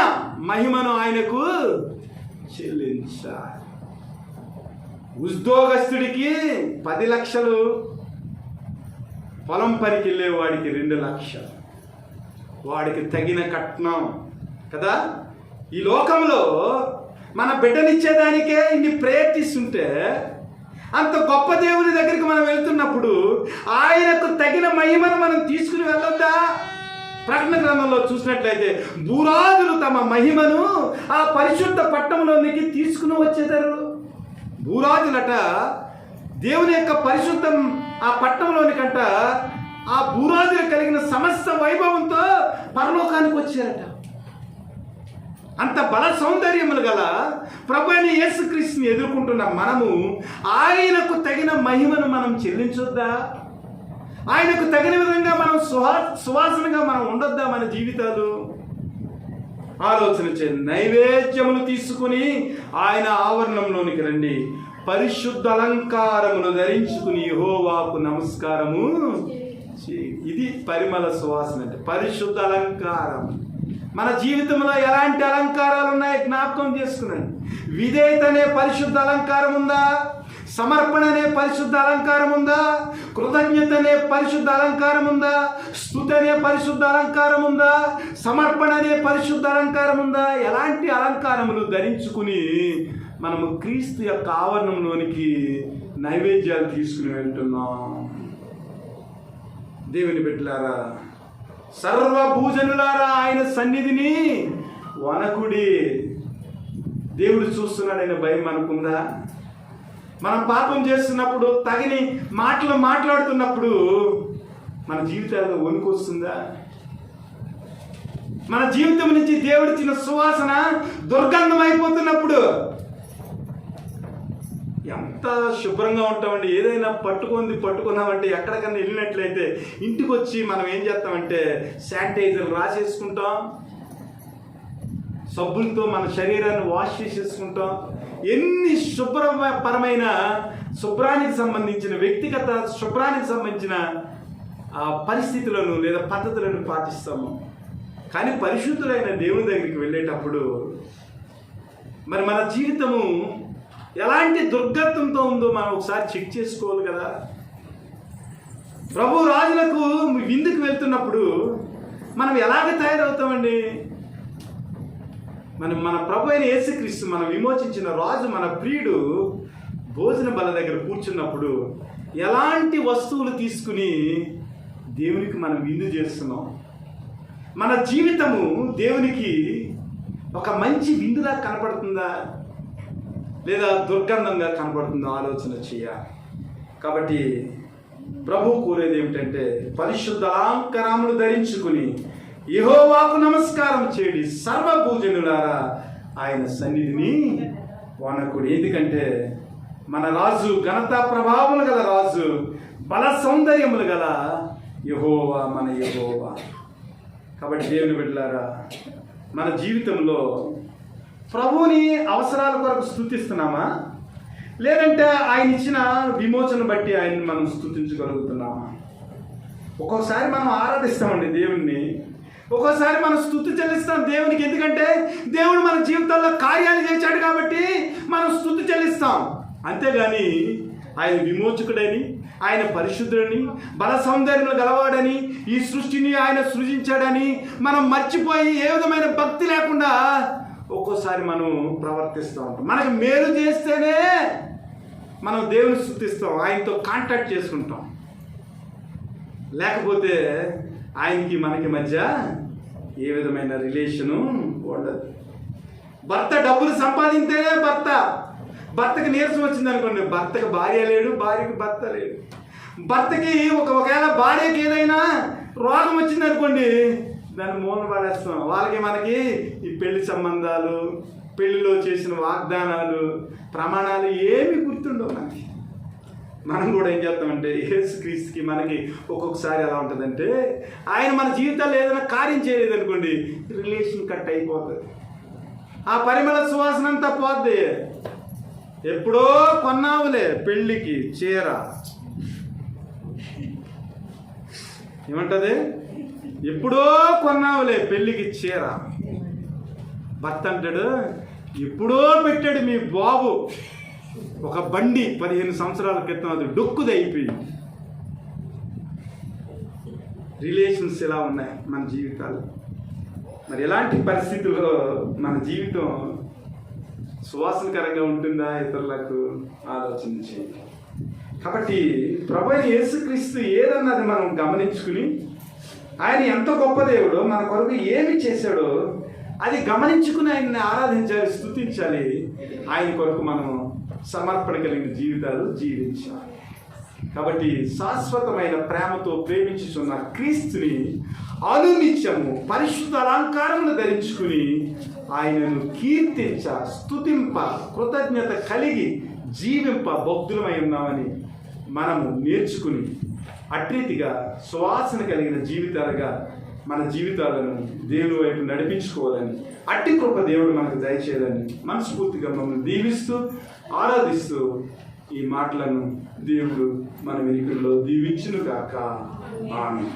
మహిమను ఆయనకు చెల్లించాలి. ఉద్యోగస్తుడికి 10 లక్షలు, పొలం పనికి వెళ్ళే వాడికి 2 లక్షలు, వాడికి తగిన కట్నం కదా. ఈ లోకంలో మన బిడ్డనిచ్చేదానికే ఇన్ని ప్రయత్నిస్తుంటే అంత గొప్ప దేవుని దగ్గరికి మనం వెళ్తున్నప్పుడు ఆయనకు తగిన మహిమను మనం తీసుకుని వెళ్ళొద్దా? ప్రకటన గ్రంథంలో చూసినట్లయితే భూరాజులు తమ మహిమను ఆ పరిశుద్ధ పట్టణంలోనికి తీసుకుని వచ్చేదారు. భూరాజులట దేవుని యొక్క పరిశుద్ధం ఆ పట్టణంలోనికంట ఆ భూరాజులు కలిగిన సమస్త వైభవంతో పరలోకానికి వచ్చారట. అంత బల సౌందర్యములు గల ప్రభువైన యేసుక్రీస్తుని ఎదుర్కొంటున్న మనము ఆయనకు తగిన మహిమను మనం చెల్లించొద్దా? ఆయనకు తగిన విధంగా మనం సువాసనగా మనం ఉండొద్దా? మన జీవితాలు ఆలోచన చేయండి. నైవేద్యములు తీసుకుని ఆయన ఆవరణంలోనికి రండి, పరిశుద్ధ అలంకారములు ధరించుకుని యెహోవాకు నమస్కారము. ఇది పరిమళ సువాసన అంటే పరిశుద్ధ అలంకారం. మన జీవితంలో ఎలాంటి అలంకారాలు ఉన్నాయి జ్ఞాపకం చేసుకున్నాను. విధేయత అనే పరిశుద్ధ అలంకారం ఉందా? సమర్పణ అనే పరిశుద్ధ అలంకారం ఉందా? కృతజ్ఞత అనే పరిశుద్ధ అలంకారం ఉందా? స్తుతి అనే పరిశుద్ధ అలంకారం ఉందా? సమర్పణ అనే పరిశుద్ధ అలంకారం ఉందా? ఎలాంటి అలంకారములు ధరించుకుని మనము క్రీస్తు యొక్క ఆవరణంలోనికి నైవేద్యాలు తీసుకుని వెళ్తున్నాం? దేవుని బిడ్డలారా, సర్వభూజనులారా ఆయన సన్నిధిని వనకుడి. దేవుడు చూస్తున్నాడనే భయం మనకుందా? మనం పాపం చేస్తున్నప్పుడు, తగిన మాటలు మాట్లాడుతున్నప్పుడు మన జీవితాల్లో వణుకు వస్తుందా? మన జీవితం నుంచి దేవుడిచ్చిన సువాసన దుర్గంధం అయిపోతున్నప్పుడు ఎంత ఎంత శుభ్రంగా ఉంటామండి. ఏదైనా పట్టుకున్నామంటే ఎక్కడికన్నా వెళ్ళినట్లయితే ఇంటికి వచ్చి మనం ఏం చేస్తామంటే శానిటైజర్ రాసేసుకుంటాం, సబ్బులతో మన శరీరాన్ని వాష్ చేసేసుకుంటాం. ఎన్ని శుభ్రపరమైన శుభ్రానికి సంబంధించిన వ్యక్తిగత శుభ్రానికి సంబంధించిన పరిస్థితులను లేదా పద్ధతులను పాటిస్తాము. కానీ పరిశుద్ధులైన దేవుని దగ్గరికి వెళ్ళేటప్పుడు మరి మన జీవితము ఎలాంటి దుర్గత్వంతో ఉందో మనం ఒకసారి చెక్ చేసుకోవాలి కదా. ప్రభు రాజులకు విందుకు వెళ్తున్నప్పుడు మనం ఎలాగ తయారవుతామండి? మన ప్రభు అయిన యేసుక్రీస్తు మనం విమోచించిన రాజు, మన ప్రియుడు భోజన బల్ల దగ్గర కూర్చున్నప్పుడు ఎలాంటి వస్తువులు తీసుకుని దేవునికి మనం విందు చేస్తున్నాం? మన జీవితము దేవునికి ఒక మంచి విందులా కనపడుతుందా లేదా దుర్గంధంగా కనపడుతుందో ఆలోచన చేయాలి. కాబట్టి ప్రభు కోరేది ఏమిటంటే పరిశుద్ధ అలంకారములు ధరించుకుని యెహోవాకు నమస్కారం చేయండి, సర్వభూజనులారా ఆయన సన్నిధిని వనకుడి. ఎందుకంటే మన రాజు ఘనతా ప్రభావములు గల రాజు, బల సౌందర్యములు గల యెహోవా మన యెహోవా. కాబట్టి దేవుని బిడ్డలారా, మన జీవితంలో ప్రభువుని అవసరాల కొరకు స్తుతిస్తున్నామా, లేదంటే ఆయన ఇచ్చిన విమోచన బట్టి ఆయన్ని మనం స్తుతించగలుగుతున్నామా? ఒక్కొక్కసారి మనం ఆరాధిస్తామండి దేవుణ్ణి, ఒక్కోసారి మనం స్తుతి చెల్లిస్తాం దేవునికి. ఎందుకంటే దేవుడు మన జీవితాల్లో కార్యాలు చేశాడు కాబట్టి మనం స్తుతి చెల్లిస్తాం. అంతేగాని ఆయన విమోచకుడని, ఆయన పరిశుద్ధుడని, బల సౌందర్యములు గలవాడని, ఈ సృష్టిని ఆయన సృజించాడని మనం మర్చిపోయి ఏ విధమైన భక్తి లేకుండా ఒక్కోసారి మనం ప్రవర్తిస్తూ ఉంటాం. మనకు మేలు చేస్తేనే మనం దేవుని స్తుతిస్తాం, ఆయనతో కాంటాక్ట్ చేసుకుంటాం. లేకపోతే ఆయనకి మనకి మధ్య ఏ విధమైన రిలేషను ఉండదు. భర్త డబ్బులు సంపాదించేనే భర్తకి నీరసం వచ్చింది అనుకోండి, భర్తకి భార్య లేడు, భార్యకి భర్త లేడు. భర్తకి ఒకవేళ భార్యకి ఏదైనా రోగం వచ్చింది అనుకోండి, దాన్ని మూలన పడేస్తాం. వాళ్ళకి మనకి ఈ పెళ్లి సంబంధాలు, పెళ్లిలో చేసిన వాగ్దానాలు, ప్రమాణాలు ఏమి గుర్తుండవు మనకి. మనం కూడా ఏం చేస్తామంటే యేసుక్రీస్తుకి మనకి ఒక్కొక్కసారి ఎలా ఉంటుందంటే ఆయన మన జీవితాల్లో ఏదైనా కార్యం చేయలేదు అనుకోండి, రిలేషన్ కట్ అయిపోతుంది, ఆ పరిమళ సువాసన అంతా పోద్ది. ఎప్పుడో కొన్నావులే పెళ్ళికి చీర, ఏమంటది? ఎప్పుడో కొన్నావులే పెళ్ళికి చీర. భర్త అంటాడు, ఎప్పుడో పెట్టాడు మీ బాబు ఒక బండి 15 సంవత్సరాల క్రితం, అది డొక్కుది అయిపోయింది. రిలేషన్స్ ఎలా ఉన్నాయి మన జీవితాలు? మరి ఎలాంటి పరిస్థితుల్లో మన జీవితం సువాసనకరంగా ఉంటుందా ఇతరులకు? ఆలోచించి. కాబట్టి ప్రభువైన యేసుక్రీస్తు ఏదన్నది మనం గమనించుకుని, ఆయన ఎంత గొప్ప దేవుడో, మన కొరకు ఏమి చేశాడో అది గమనించుకుని ఆయన్ని ఆరాధించాలి, స్తుతించాలి. ఆయన కొరకు మనం సమర్పణ కలిగిన జీవితాలు జీవించాలి. కాబట్టి శాశ్వతమైన ప్రేమతో ప్రేమించుచున్న క్రీస్తుని అనునిత్యము పరిశుద్ధ అలంకారములు ధరించుకుని ఆయనను కీర్తించ, స్తుతింప, కృతజ్ఞత కలిగి జీవింప భక్తులమై ఉన్నామని మనము నేర్చుకుని అట్రీతిగా సువాసన కలిగిన జీవితాలుగా మన జీవితాలను దేవుని వైపు నడిపించుకోవాలని, అట్టి కృప దేవుడు మనకు దయచేయాలని మనస్ఫూర్తిగా మమ్మల్ని దీవిస్తూ ఆరాధిస్తూ ఈ మాటలను దేవుడు మన వెనుకల్లో దీవించును గాక. ఆమేన్.